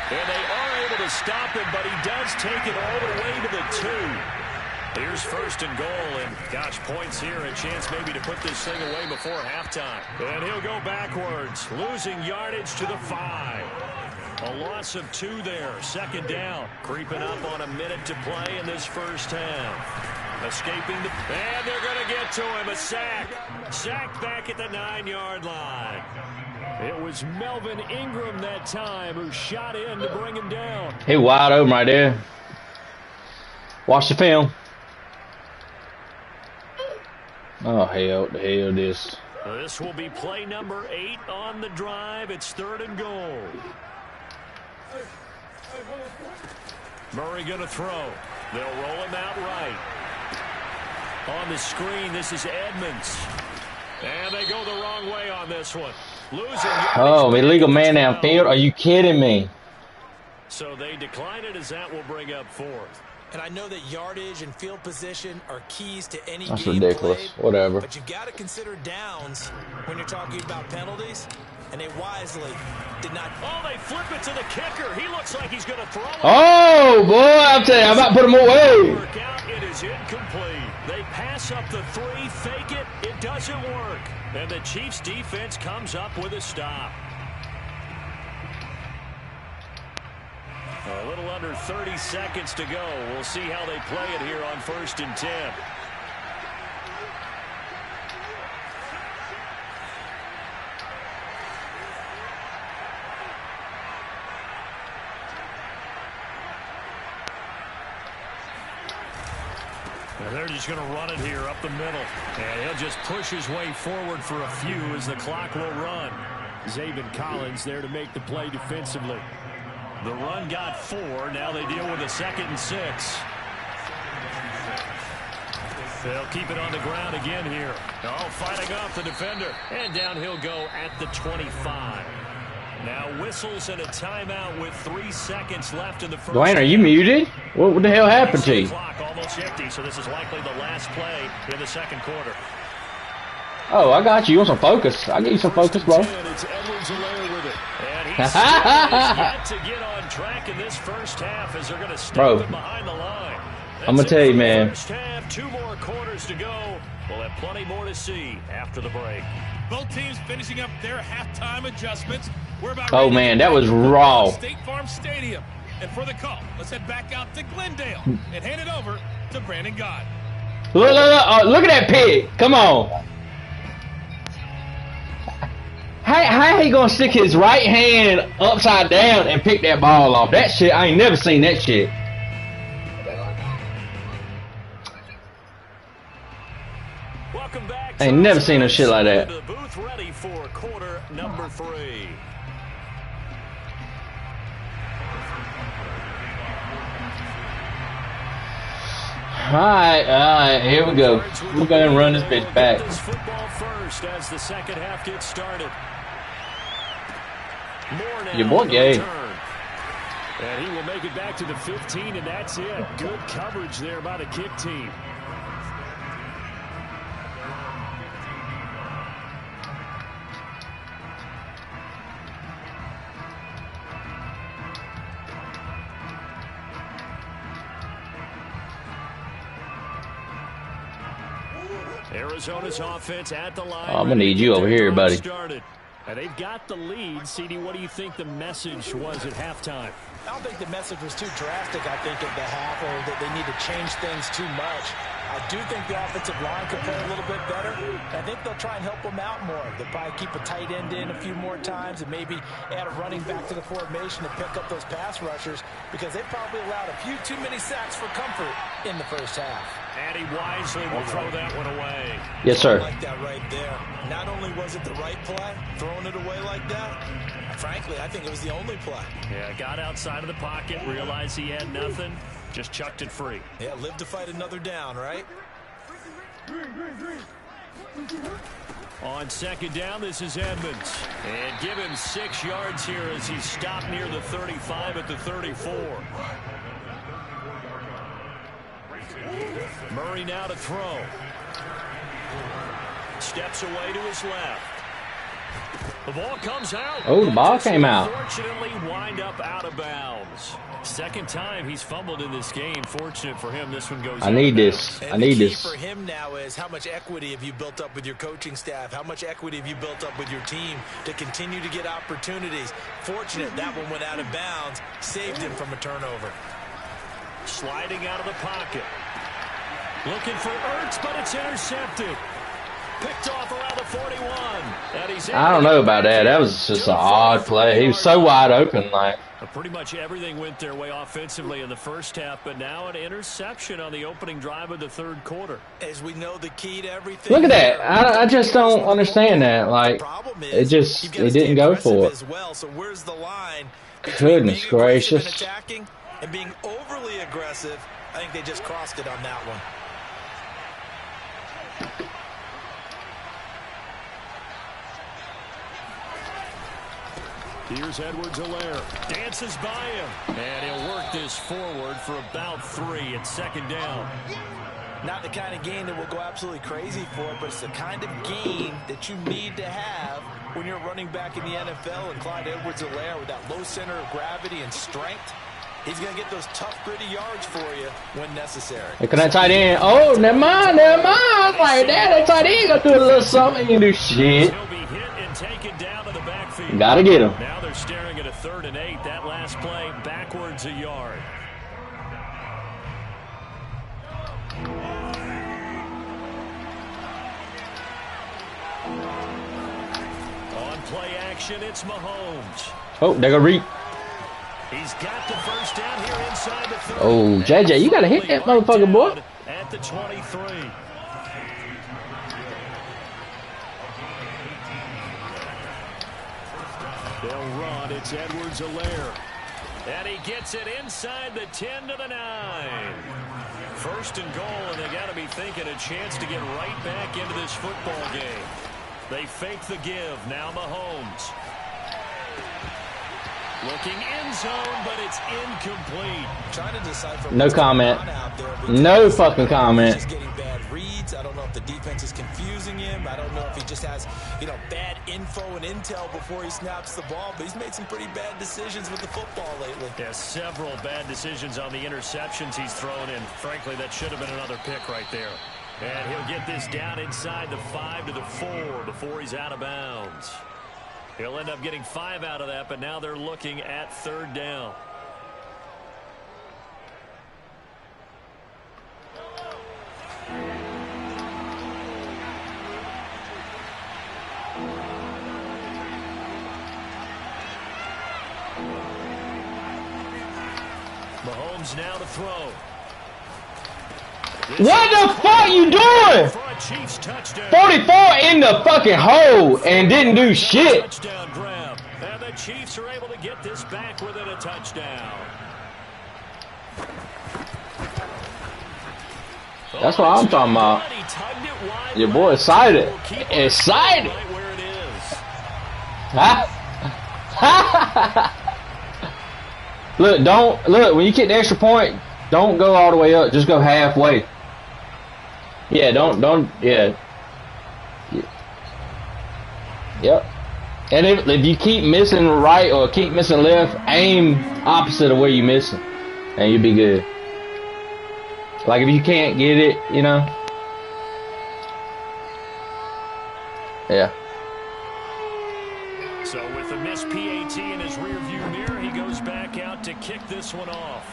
And they are able to stop him, but he does take it all the way to the 2. Here's 1st and goal, and gosh, points here, a chance maybe to put this thing away before halftime. And he'll go backwards, losing yardage to the 5. A loss of 2 there, 2nd down. Creeping up on a minute to play in this first half. Escaping the... And they're going to get to him, a sack. Sacked back at the 9-yard line. It was Melvin Ingram that time who shot in to bring him down. He wide open right there. Watch the film. Oh, hell, the hell this. This will be play number 8 on the drive. It's 3rd and goal. Murray going to throw. They'll roll him out right. On the screen, this is Edmonds. And they go the wrong way on this one. Losing. Oh, illegal man downfield? Are you kidding me? So they decline it as that will bring up 4th. And I know that yardage and field position are keys to any That's game ridiculous. played, Whatever. but you've got to consider downs when you're talking about penalties, and they wisely did not. Oh, they flip it to the kicker. He looks like he's going to throw it. Oh, boy, I'm telling you, I'm about to put him away. Work out. It is incomplete. They pass up the 3, fake it. It doesn't work. And the Chiefs defense comes up with a stop. A little under 30 seconds to go. We'll see how they play it here on 1st and 10. And they're just going to run it here up the middle. And he'll just push his way forward for a few as the clock will run. Zabin Collins there to make the play defensively. The run got 4. Now they deal with a 2nd and 6. They'll keep it on the ground again here. Oh, fighting off the defender. And down he'll go at the 25. Now whistles and a timeout with 3 seconds left in the first. Dwayne, are you muted? What the hell happened to you? Clock almost empty, so this is likely the last play in the second quarter. Oh, I got you. You want some focus? I'll give you some focus, bro. It's Edwards-Helaire with it. And he's yet to get on track in this first half as they're going to stop him behind the line. I'm going to tell you, man. First half, 2 more quarters to go. We'll have plenty more to see after the break. Both teams finishing up their halftime adjustments. We're about oh, man, that was raw. State Farm Stadium. And for the call, let's head back out to Glendale and hand it over to Brandon God. Look at that pig. Come on. How he gonna stick his right hand upside down and pick that ball off? That shit, I ain't never seen that shit. Welcome back. I ain't never seen no shit like that. The booth ready for quarter number 3. Alright, here we go. We're gonna run this bitch back. Football first as the second half gets started. Your boy gay. And he will make it back to the 15, and that's it. Good coverage there by the kick team. Arizona's offense at the line. Oh, I'm gonna need you over here, buddy. And they've got the lead. CD, what do you think the message was at halftime? I don't think the message was too drastic, I think, at the half, or that they need to change things too much. I do think the offensive line could play a little bit better. I think they'll try and help them out more. They'll probably keep a tight end in a few more times and maybe add a running back to the formation to pick up those pass rushers, because they probably allowed a few too many sacks for comfort in the first half. And he wisely will throw that one away. Yes, sir. I like that right there. Not only was it the right play, throwing it away like that, frankly, I think it was the only play. Yeah, got outside of the pocket, realized he had nothing, just chucked it free. Yeah, live to fight another down, right? On second down, this is Edmonds. And give him 6 yards here as he stopped near the 35 at the 34. Murray now to throw. Steps away to his left. The ball comes out. Oh, the ball came out. Fortunately, wind up out of bounds. Second time he's fumbled in this game. Fortunate for him, this one goes I need this. I need this. The key for him now is how much equity have you built up with your coaching staff? How much equity have you built up with your team to continue to get opportunities? Fortunate that one went out of bounds, saved him from a turnover. Sliding out of the pocket. Looking for Ertz, but it's intercepted. Picked off around the 41. And he's I don't know about that. That was just an odd play. He was so wide open, like. Pretty much everything went their way offensively in the first half, but now an interception on the opening drive of the third quarter. As we know, the key to everything. Look at that. I just don't understand that. Like, it didn't go for it. As well. So where's the line? Goodness gracious. And attacking and being overly aggressive. I think they just crossed it on that one. Here's Edwards-Helaire. Dances by him. And he'll work this forward for about 3 at second down. Not the kind of game that will go absolutely crazy for, but it's the kind of game that you need to have when you're running back in the NFL. And Clyde Edwards-Helaire, with that low center of gravity and strength, he's going to get those tough, gritty yards for you when necessary. Look at that tight end. Oh, never mind. I was like, that tight end going to do a little something. He can do shit. He'll be hit and taken down to the backfield. Gotta get him. Now they're staring at a 3rd and 8. That last play backwards a yard. On play action, it's Mahomes. Oh, they go Reed. He's got the first down here inside the 30. Oh, JJ, you gotta hit that motherfucker, boy. at the 23. They'll run. It's Edwards-Helaire. And he gets it inside the 10 to the 9. First and goal, and they got to be thinking a chance to get right back into this football game. They fake the give. Now Mahomes. Looking end zone, but it's incomplete. Trying to decipher no comment. No fucking comment. Just getting bad reads. I don't know if the defense is confusing him. I don't know if he just has, bad info and intel before he snaps the ball. But he's made some pretty bad decisions with the football lately. Yeah, several bad decisions on the interceptions he's thrown in. Frankly, that should have been another pick right there. And he'll get this down inside the 5 to the 4 before he's out of bounds. He'll end up getting 5 out of that, but now they're looking at third down. Mahomes now to throw. What the fuck you doing? 44 in the fucking hole and didn't do shit. Touchdown grab. And the Chiefs are able to get this back within a touchdown. That's what I'm talking about. Your boy excited. Excited. Look, when you get the extra point, don't go all the way up. Just go halfway. Yeah, yeah. Yep. And if you keep missing right or keep missing left, aim opposite of where you're missing, and you'll be good. Like if you can't get it, Yeah. So with the missed PAT in his rearview mirror, he goes back out to kick this one off.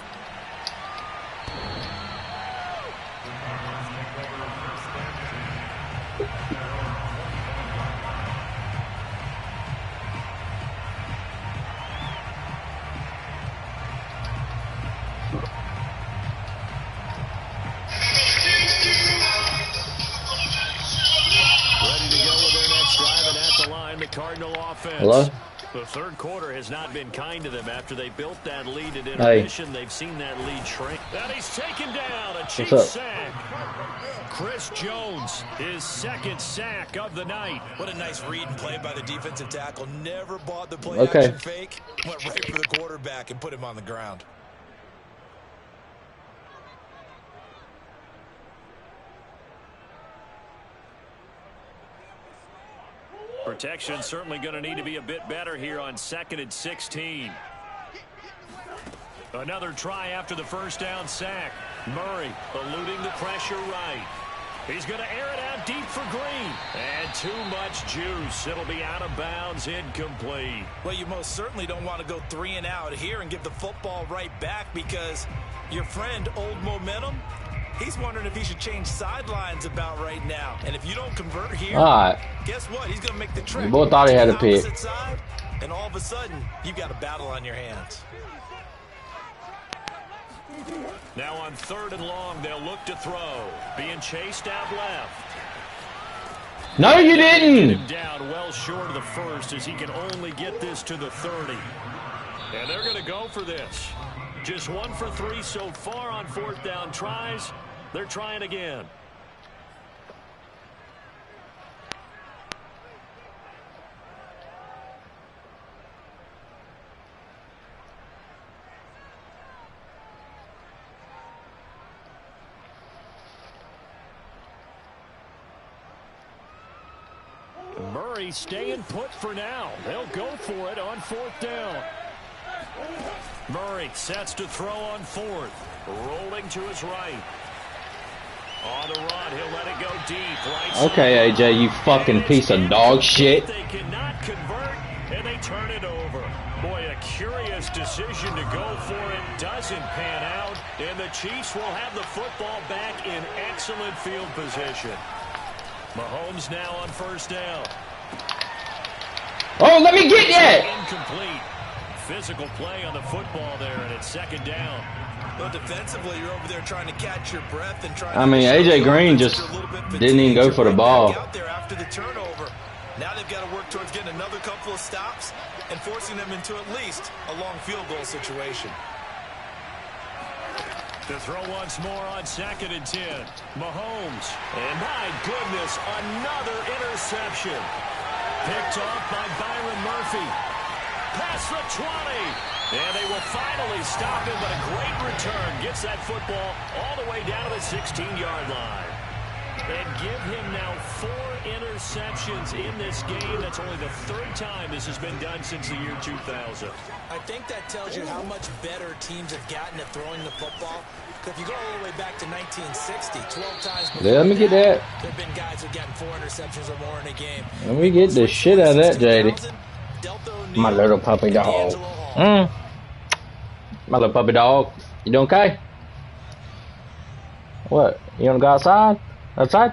Cardinal offense. Hello? The third quarter has not been kind to them after they built that lead at intermission. Hey. They've seen that lead shrink. And he's taken down. A Chiefs sack. Chris Jones, his second sack of the night. What a nice read and play by the defensive tackle. Never bought the play action fake. Went right for the quarterback and put him on the ground. Protection certainly going to need to be a bit better here on 2nd and 16. Another try after the first down sack. Murray eluding the pressure right. He's going to air it out deep for Green. And too much juice. It'll be out of bounds, incomplete. Well, you most certainly don't want to go 3 and out here and give the football right back because your friend, Old Momentum, he's wondering if he should change sidelines about right now. And if you don't convert here, guess what? He's going to make the trip. You both thought he had a pick. Side, and all of a sudden, you've got a battle on your hands. Now on 3rd and long, they'll look to throw. Being chased out left. No, you didn't. Down well short of the first as he can only get this to the 30. And they're going to go for this. Just 1 for 3 so far on 4th down tries. They're trying again. Murray staying put for now. They'll go for it on 4th down. Murray sets to throw on 4th. Rolling to his right. On the run, he'll let it go deep. Right okay, AJ, you fucking piece of dog shit. They cannot convert, and they turn it over. Boy, a curious decision to go for it. Doesn't pan out, and the Chiefs will have the football back in excellent field position. Mahomes now on 1st down. Oh, let me get that! Incomplete. Physical play on the football there, and it's 2nd down. Well, defensively, you're over there trying to catch your breath and trying. I mean, AJ Green just didn't even go for the ball. Out there after the turnover. Now they've got to work towards getting another couple of stops and forcing them into at least a long field goal situation. To throw once more on 2nd and 10. Mahomes. And my goodness, another interception. Picked off by Byron Murphy. Past the 20. And they will finally stop him, but a great return. Gets that football all the way down to the 16-yard line. And give him now 4 interceptions in this game. That's only the 3rd time this has been done since the year 2000. I think that tells you how much better teams have gotten at throwing the football. If you go all the way back to 1960, 12 times before Let me get that. There have been guys who've gotten 4 interceptions or more in a game. Let me get the shit out of that, JD. My little puppy dog. My little puppy dog. You doing okay? What? You wanna go outside? Outside?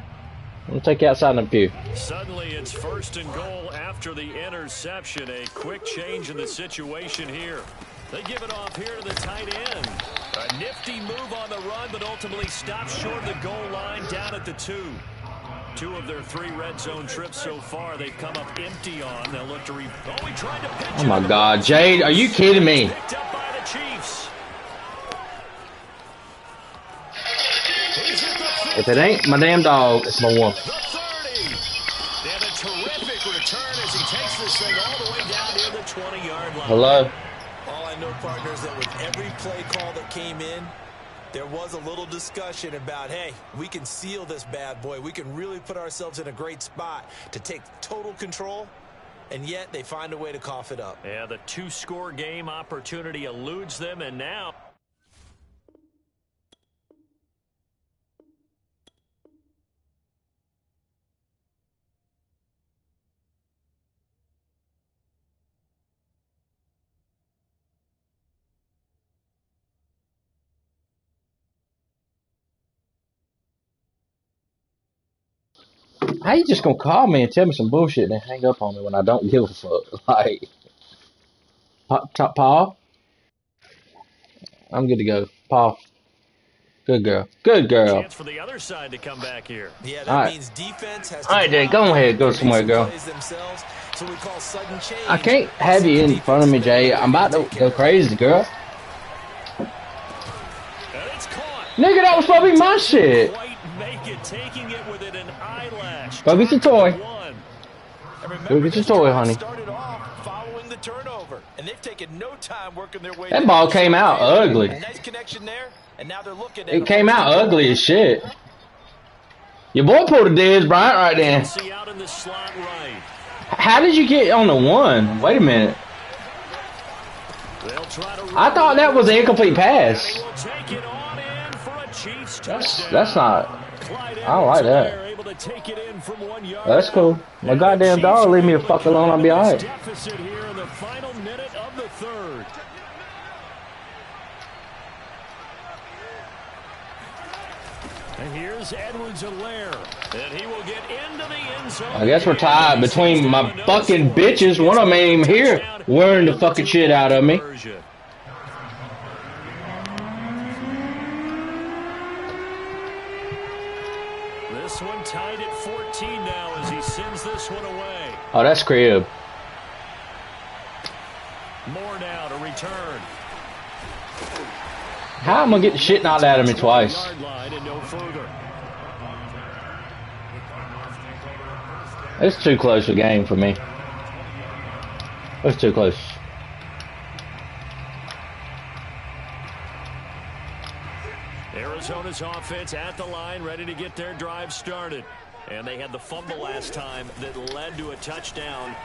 I'm gonna take you outside in a few. Suddenly it's 1st and goal after the interception. A quick change in the situation here. They give it off here to the tight end. A nifty move on the run, but ultimately stops short of the goal line down at the 2. 2 of their 3 red zone trips so far, they've come up empty on. They'll look to he tried to pitch. Oh my God, Jade, are you kidding me? Picked up by the Chiefs. If it ain't my damn dog, it's my one. The 30. And a terrific return as he takes this thing all the way down near the 20-yard line. Hello? All I know, partners, that with every play call that came in, there was a little discussion about, hey, we can seal this bad boy. We can really put ourselves in a great spot to take total control, and yet they find a way to cough it up. Yeah, the 2-score game opportunity eludes them, and now... How you just gonna call me and tell me some bullshit and then hang up on me when I don't give a fuck? Like, Paul? I'm good to go. Paul. Good girl. Good girl. Chance for the other side to come back here. Yeah, that means defense has to. All right, then, go ahead. Go somewhere, girl. So we call sudden change. I can't have you in front of me, Jay. I'm about to go crazy, girl. Nigga, that was probably my shit. Taking it within an eyelash. Go get your toy. Go get your toy, honey. Following the turnover, and they've taken no time working their way. That ball came out ugly. Nice connection there, and now they're looking at it came out ugly as shit. Your boy pulled a Dez Bryant right there. How did you get on the 1? Wait a minute. I thought that was an incomplete pass. That's not. I don't like that. That's cool. My goddamn dog leave me the fuck alone. I'll be alright. Deficit here in the final minute of the 3rd. And here's Edwards-Helaire, and he will get into the end zone. I guess we're tied between my fucking bitches. One of them ain't even here wearing the fucking shit out of me. This one tied at 14 now as he sends this one away. Oh, that's crib. More now to return. How am I gonna get the shit knocked out of me twice? It's too close a game for me. It's too close. Arizona's offense at the line, ready to get their drive started. And they had the fumble last time that led to a touchdown.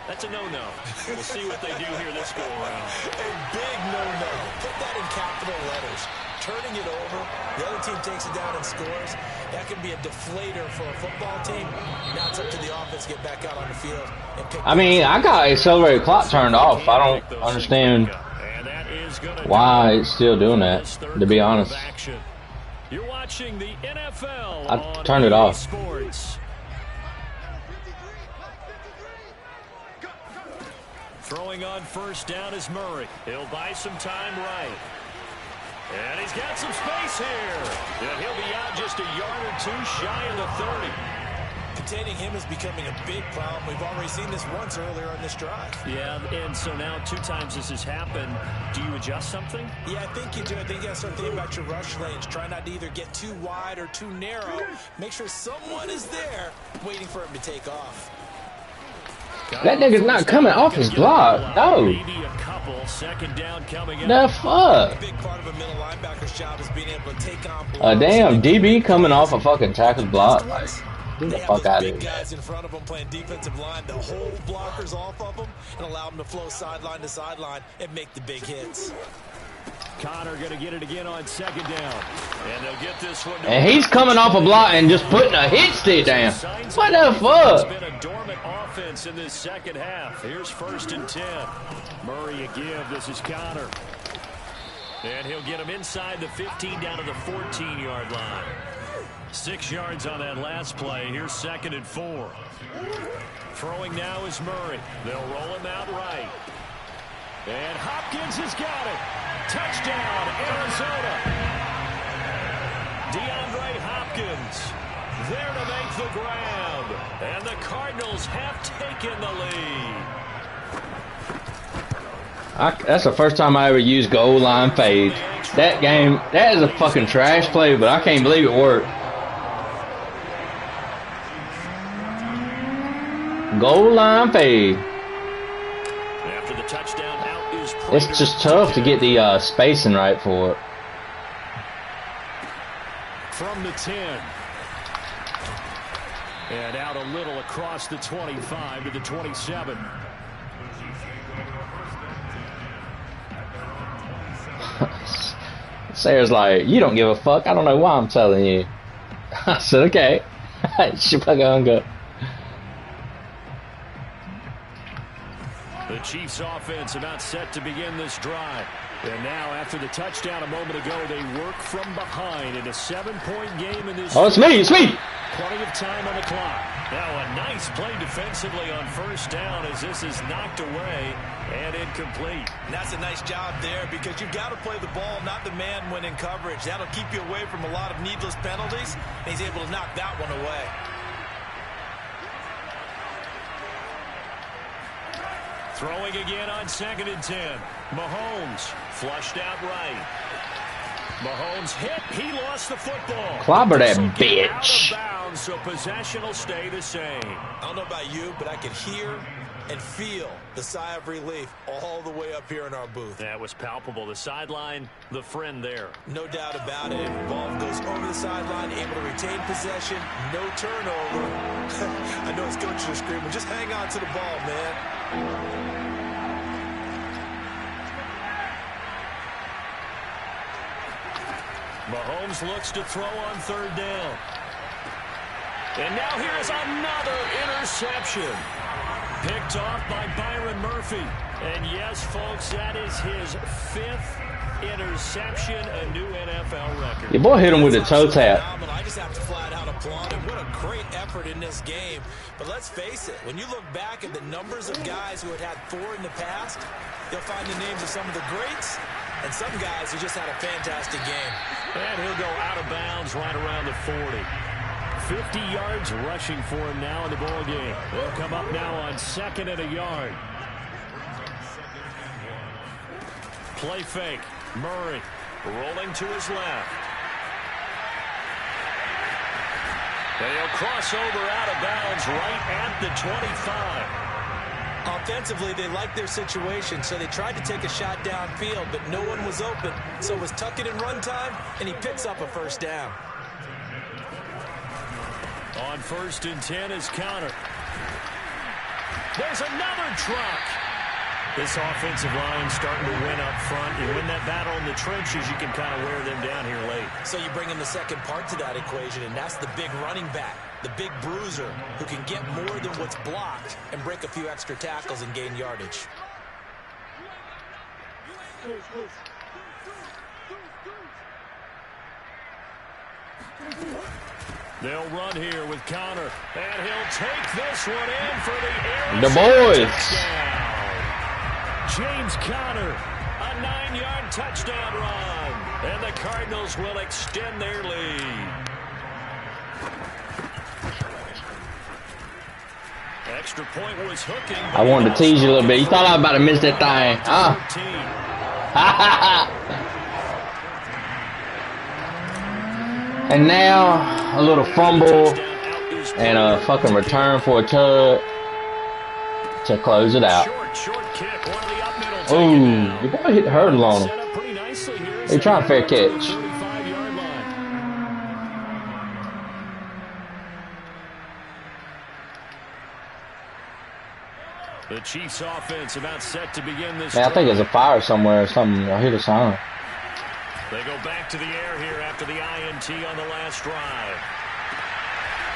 That's a no-no. We'll see what they do here this go-around. A big no-no. Put that in capital letters. Turning it over, the other team takes it down and scores. That could be a deflator for a football team. Now it's up to the offense to get back out on the field and pick. I mean, I got accelerated clock turned off. I don't understand why it's still doing that, to be honest. You're watching the NFL. I turned it off. Sports. Throwing on first down is Murray. He'll buy some time right. And he's got some space here. And he'll be out just a yard or two shy of the 30. Containing him is becoming a big problem. We've already seen this once earlier on this drive. Yeah, and so now 2 times this has happened. Do you adjust something? Yeah, I think you do. I think you got to start thinking about your rush lanes. Try not to either get too wide or too narrow. Make sure someone is there waiting for him to take off. That nigga's not coming off his block. No. Maybe a couple. Second down coming in. The fuck? A big part of a middle linebacker's job is being able to take on A damn DB coming off a fucking tackle block. Like, get the fuck out of big here. guys in front of them playing defensive line to hold blockers off of them and allow them to flow sideline to sideline and make the big hits. Connor going to get it again on second down. And they'll get this one. And he's coming off a block and just putting a hit stick down. What the fuck? It's been a dormant offense in this second half. Here's 1st and 10. Murray a give. This is Connor. And he'll get him inside the 15 down to the 14-yard line. 6 yards on that last play. Here's 2nd and 4. Throwing now is Murray. They'll roll him out right. And Hopkins has got it. Touchdown, Arizona. DeAndre Hopkins there to make the grab. And the Cardinals have taken the lead. That's the first time I ever used goal line fade. That game, that is a fucking trash play, but I can't believe it worked. Goal line fade. After the touchdown, out is It's just tough to get the spacing right for it. From the 10. And out a little across the 25 to the 27. Sarah's like, you don't give a fuck. I don't know why I'm telling you. I said, okay. She fucking hung up. The Chiefs offense about set to begin this drive. And now after the touchdown a moment ago, they work from behind in a 7-point game in this. Oh, it's me. It's me. Plenty of time on the clock. Now a nice play defensively on 1st down as this is knocked away and incomplete. And that's a nice job there because you've got to play the ball, not the man when in coverage. That'll keep you away from a lot of needless penalties. And he's able to knock that one away. Throwing again on 2nd and 10. Mahomes flushed out right. Mahomes hit. He lost the football. Clobber that Out of bitch. bounds, so possession will stay the same. I don't know about you, but I could hear and feel the sigh of relief all the way up here in our booth. That was palpable. The sideline, the friend there. No doubt about it. Ball goes over the sideline, able to retain possession, no turnover. I know his coaches are screaming, just hang on to the ball, man. Mahomes looks to throw on 3rd down. And now here is another interception. Picked off by Byron Murphy. And yes, folks, that is his 5th interception, a new NFL record. Your boy hit him with a toe tap. I just have to flat out applaud him. What a great effort in this game. But let's face it, when you look back at the numbers of guys who had 4 in the past, you'll find the names of some of the greats and some guys who just had a fantastic game. And he'll go out of bounds right around the 40. 50 yards rushing for him now in the ball game. They'll come up now on 2nd and a yard. Play fake. Murray rolling to his left. And he'll cross over out of bounds right at the 25. Offensively, they liked their situation, so they tried to take a shot downfield, but no one was open. So it was tuck it in run time, and he picks up a 1st down. On 1st and 10 is Connor. There's another truck. This offensive line starting to win up front. You win that battle in the trenches, you can kind of wear them down here late. So you bring in the second part to that equation, and that's the big running back, the big bruiser, who can get more than what's blocked and break a few extra tackles and gain yardage. They'll run here with Connor, and he'll take this one in for the Arizona The boys. touchdown. James Conner, a a 9-yard touchdown run. And the Cardinals will extend their lead. Extra point was hooking. I wanted to tease you a little bit. You thought I was about to miss that thing, huh? And now a little fumble and a fucking return for a tug to close it out. Ooh, the boy hit the hurdle on him. They trying fair catch. The Chiefs offense about set to begin this. Man, I think there's a fire somewhere or something. I hear the sound. They go back to the air here after the INT on the last drive.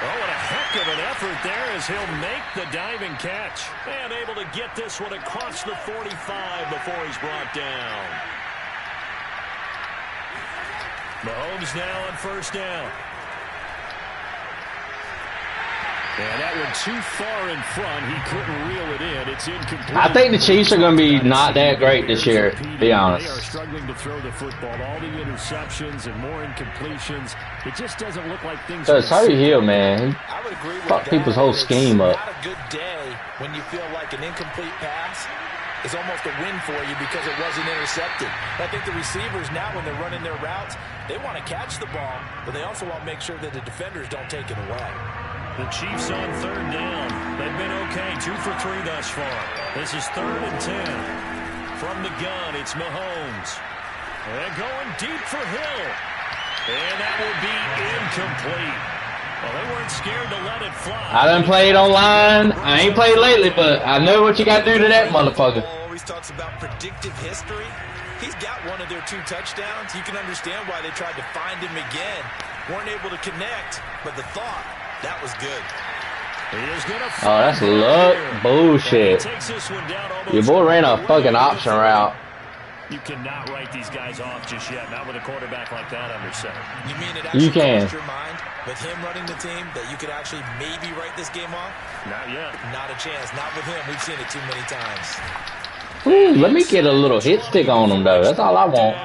Oh, what a heck of an effort there as he'll make the diving catch. And able to get this one across the 45 before he's brought down. Mahomes now on first down. And that one too far in front. He couldn't reel it in. It's incomplete. I think the Chiefs are going to be not that great this year, to be honest. They are struggling to throw the football. All the interceptions and more incompletions. It just doesn't look like things are... Because Tyreek Hill, man, he fucked people's whole scheme up. It's not a good day when you feel like an incomplete pass is almost a win for you because it wasn't intercepted. I think the receivers now, when they're running their routes, they want to catch the ball, but they also want to make sure that the defenders don't take it away. The Chiefs on third down. They've been okay, 2 for 3 thus far. This is 3rd and 10. From the gun, it's Mahomes. And going deep for Hill. And that will be incomplete. Well, they weren't scared to let it fly. I done played online. I ain't played lately, but I know what you got to do to that motherfucker. Always talks about predictive history. He's got one of their 2 touchdowns. You can understand why they tried to find him again. Weren't able to connect, but the thought, that was good. Oh, that's luck bullshit. Your boy ran a fucking option route. You cannot write these guys off just yet, not with a quarterback like that under center. You mean it actually you can. crossed your mind with him running the team that you could actually maybe write this game off? Not yet. Not a chance. Not with him. We've seen it too many times. Ooh, let me get a little hit stick on him, though. That's all I want.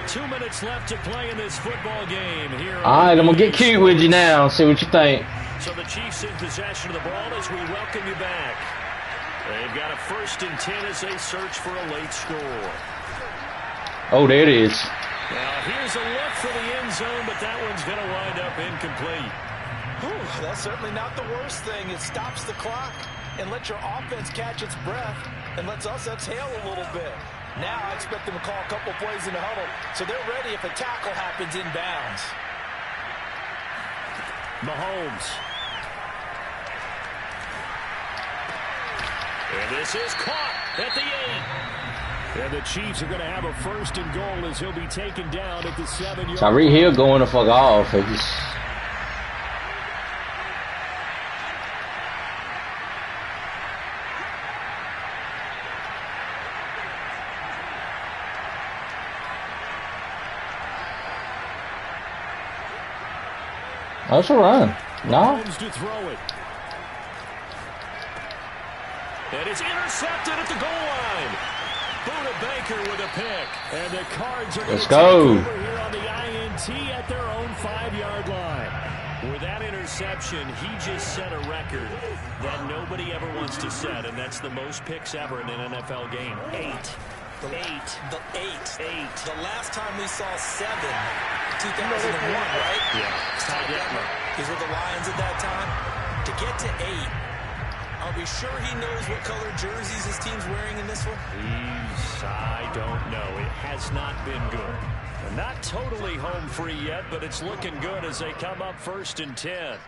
2 minutes left to play in this football game here. All right, I'm going to get cute with you now. See what you think. So the Chiefs in possession of the ball as we welcome you back. They've got a 1st and 10 as they search for a late score. Oh, there it is. Now here's a look for the end zone, but that one's going to wind up incomplete. Whew, that's certainly not the worst thing. It stops the clock and lets your offense catch its breath and lets us exhale a little bit. Now I expect them to call a couple plays in the huddle, so they're ready if a tackle happens inbounds. Mahomes. And this is caught at the 8. And the Chiefs are going to have a 1st and goal as he'll be taken down at the 7-yard line. Tyreek Hill going the fuck off. That's a run. No. To throw it. And it's intercepted at the goal line. Buda Baker with a pick. And the Cards are going to take over here on the INT at their own 5-yard line. With that interception, he just set a record that nobody ever wants to set, and that's the most picks ever in an NFL game. 8. The last time we saw 7, 2001, right? Yeah. Todd Detmer. He's with the Lions at that time. To get to 8, are we sure he knows what color jerseys his team's wearing in this one? I don't know. It has not been good. And not totally home free yet, but it's looking good as they come up 1st and 10.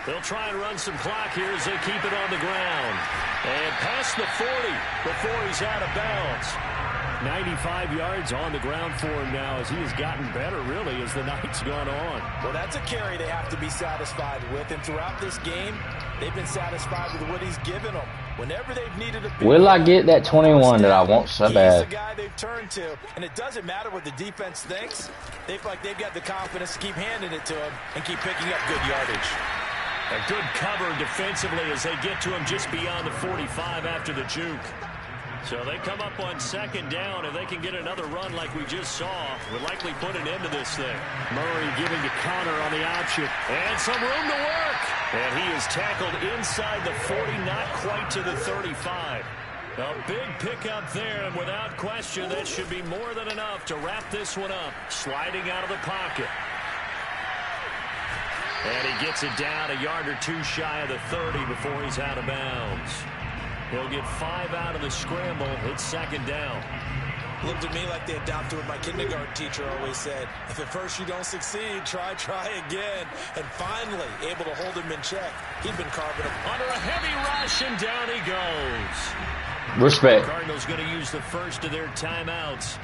They'll try and run some clock here as they keep it on the ground. And past the 40 before he's out of bounds. 95 yards on the ground for him now as he has gotten better, really, as the night's gone on. Well, that's a carry they have to be satisfied with. And throughout this game, they've been satisfied with what he's given them. Whenever they've needed a big will I get that 21 that I want so bad? He's the guy they've turned to, and it doesn't matter what the defense thinks. They feel like they've got the confidence to keep handing it to him and keep picking up good yardage. A good cover defensively as they get to him just beyond the 45 after the juke. So they come up on second down. If they can get another run like we just saw, would likely put an end to this thing. Murray giving the counter on the option. And some room to work. And he is tackled inside the 40, not quite to the 35. A big pickup there, and without question, that should be more than enough to wrap this one up. Sliding out of the pocket. And he gets it down a yard or two shy of the 30 before he's out of bounds. He'll get 5 out of the scramble. It's second down. Looked at me like they adopted what my kindergarten teacher always said. If at first you don't succeed, try again. And finally, able to hold him in check. He'd been carving him under a heavy rush, and down he goes. Respect. The Cardinals going to use the first of their timeouts.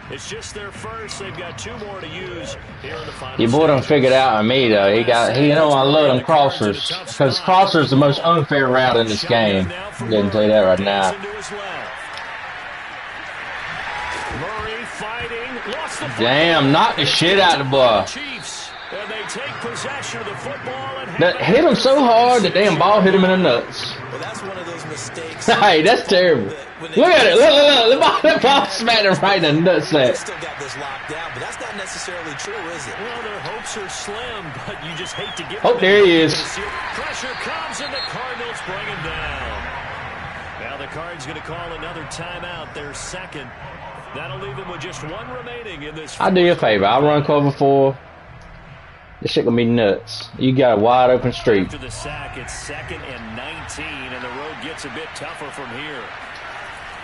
It's just their first. They've got 2 more to use here in the final. Your boy done figured out on me though. He know I love them crossers because crossers is the most unfair route in this game. I'm gonna tell you that right now. Murray fighting, lost the damn, knock the shit out of the ball. And they take possession of the football and that hit him so hard the damn ball hit him in the nuts. Well, that's one of those mistakes. Hey, that's terrible. Look at it. Look. The ball smacked him right in the nutsack. Still got this locked down, but that's not necessarily true, is it? Well, their hopes are slim, but you just hate to give oh, there he is. Pressure comes, and the Cardinals bring him down. Now the Cards going to call another timeout, their second. That'll leave them with just 1 remaining in this. I'll do you a favor. I'll run cover 4. This shit gonna be nuts. You got a wide open street. After the sack, it's 2nd and 19, and the road gets a bit tougher from here.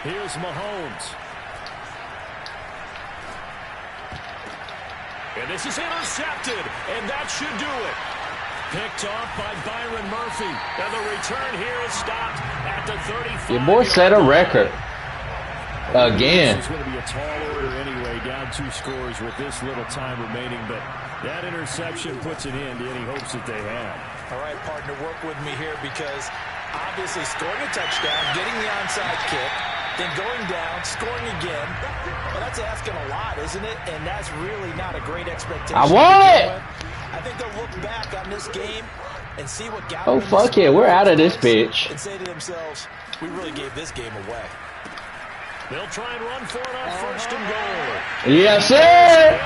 Here's Mahomes. And this is intercepted, and that should do it. Picked off by Byron Murphy. And the return here is stopped at the 35. Your boy set a record. Again. It's going to be a tall order anyway, down 2 scores with this little time remaining, but that interception puts an end to any hopes that they have. All right, partner, work with me here because obviously scoring a touchdown, getting the onside kick, then going down, scoring again. Well, that's asking a lot, isn't it? And that's really not a great expectation. I want it! I think they'll look back on this game and see what got oh, fuck yeah, we're out of this bitch. And say to themselves, we really gave this game away. They'll try and run for it on 1st and goal. Yes, sir!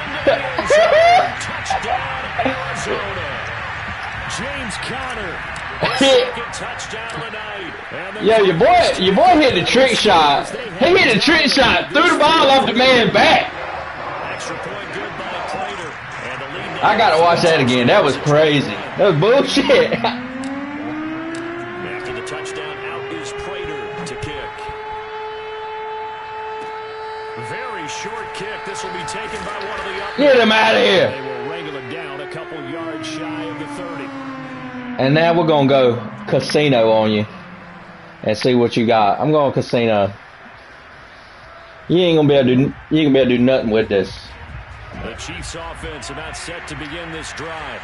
Touchdown, Arizona. James Conner. Second touchdown of the night. Yo, your boy hit the trick shot. He hit the trick shot, threw the ball off the man's back. Extra point good by Prater. And the lead I gotta watch that again. That was crazy. That was bullshit. After the touchdown, out is Prater to kick. Very short kick. This will be taken by one of the up. Get him out of here. They will wrangle him down a couple yards shy of the 30. And now we're gonna go casino on you and see what you got. I'm going casino. You ain't gonna be able to do nothing with this. The Chiefs offense about set to begin this drive.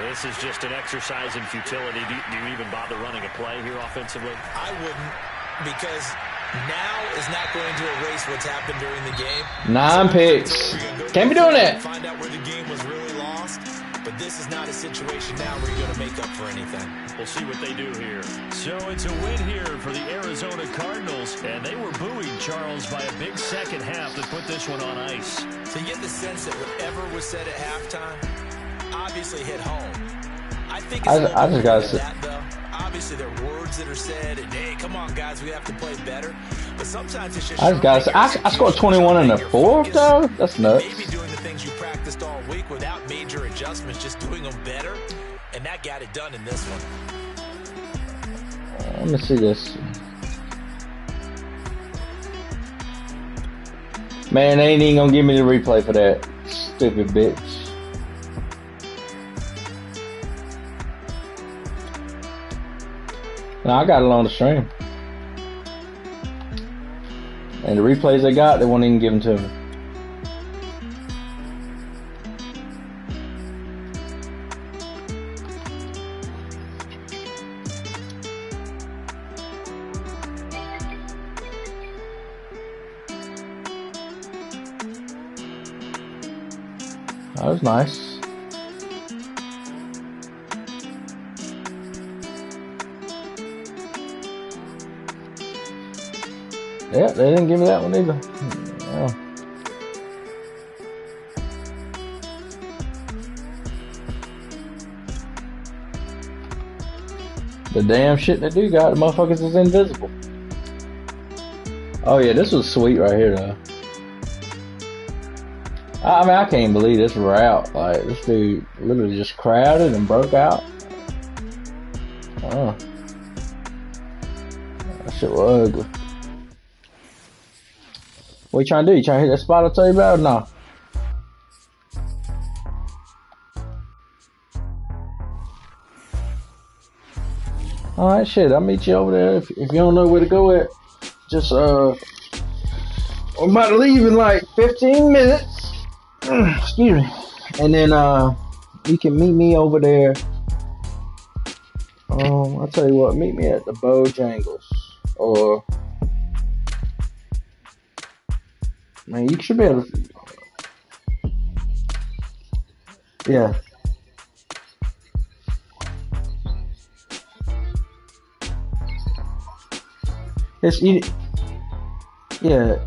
This is just an exercise in futility. Do you even bother running a play here offensively? I wouldn't, because now is not going to erase what's happened during the game. 9 picks. Can't be doing that. Find out where the game was really lost. But this is not a situation now where you're going to make up for anything. We'll see what they do here. So it's a win here for the Arizona Cardinals. And they were buoyed, Charles, by a big second half that put this one on ice. So you get the sense that whatever was said at halftime obviously hit home. I think it's I just gotta say that, though. Obviously, there are words that are said, and hey, come on, guys, we have to play better. But sometimes it's just. I just gotta say, I scored 21 in the 4th, though. That's nuts. Maybe doing the things you practiced all week without major adjustments, just doing them better, and that got it done in this one. Let me see this. Man, they ain't even gonna give me the replay for that. Stupid bitch. No, I got it on the stream. And the replays they got, they won't even give them to me. That was nice. Yeah, they didn't give me that one either. Yeah. The damn shit they do got, the motherfuckers is invisible. Oh yeah, this was sweet right here though. I mean, I can't believe this route. Like, this dude literally just crowded and broke out. Oh. That shit was ugly. What you trying to do? You trying to hit that spot I tell you about or no? Alright, shit, I'll meet you over there if you don't know where to go at. Just, I'm about to leave in like 15 minutes. Excuse me. And then, you can meet me over there. I'll tell you what, meet me at the Bojangles. Or, man, you should be able to. Yeah. It's, yeah.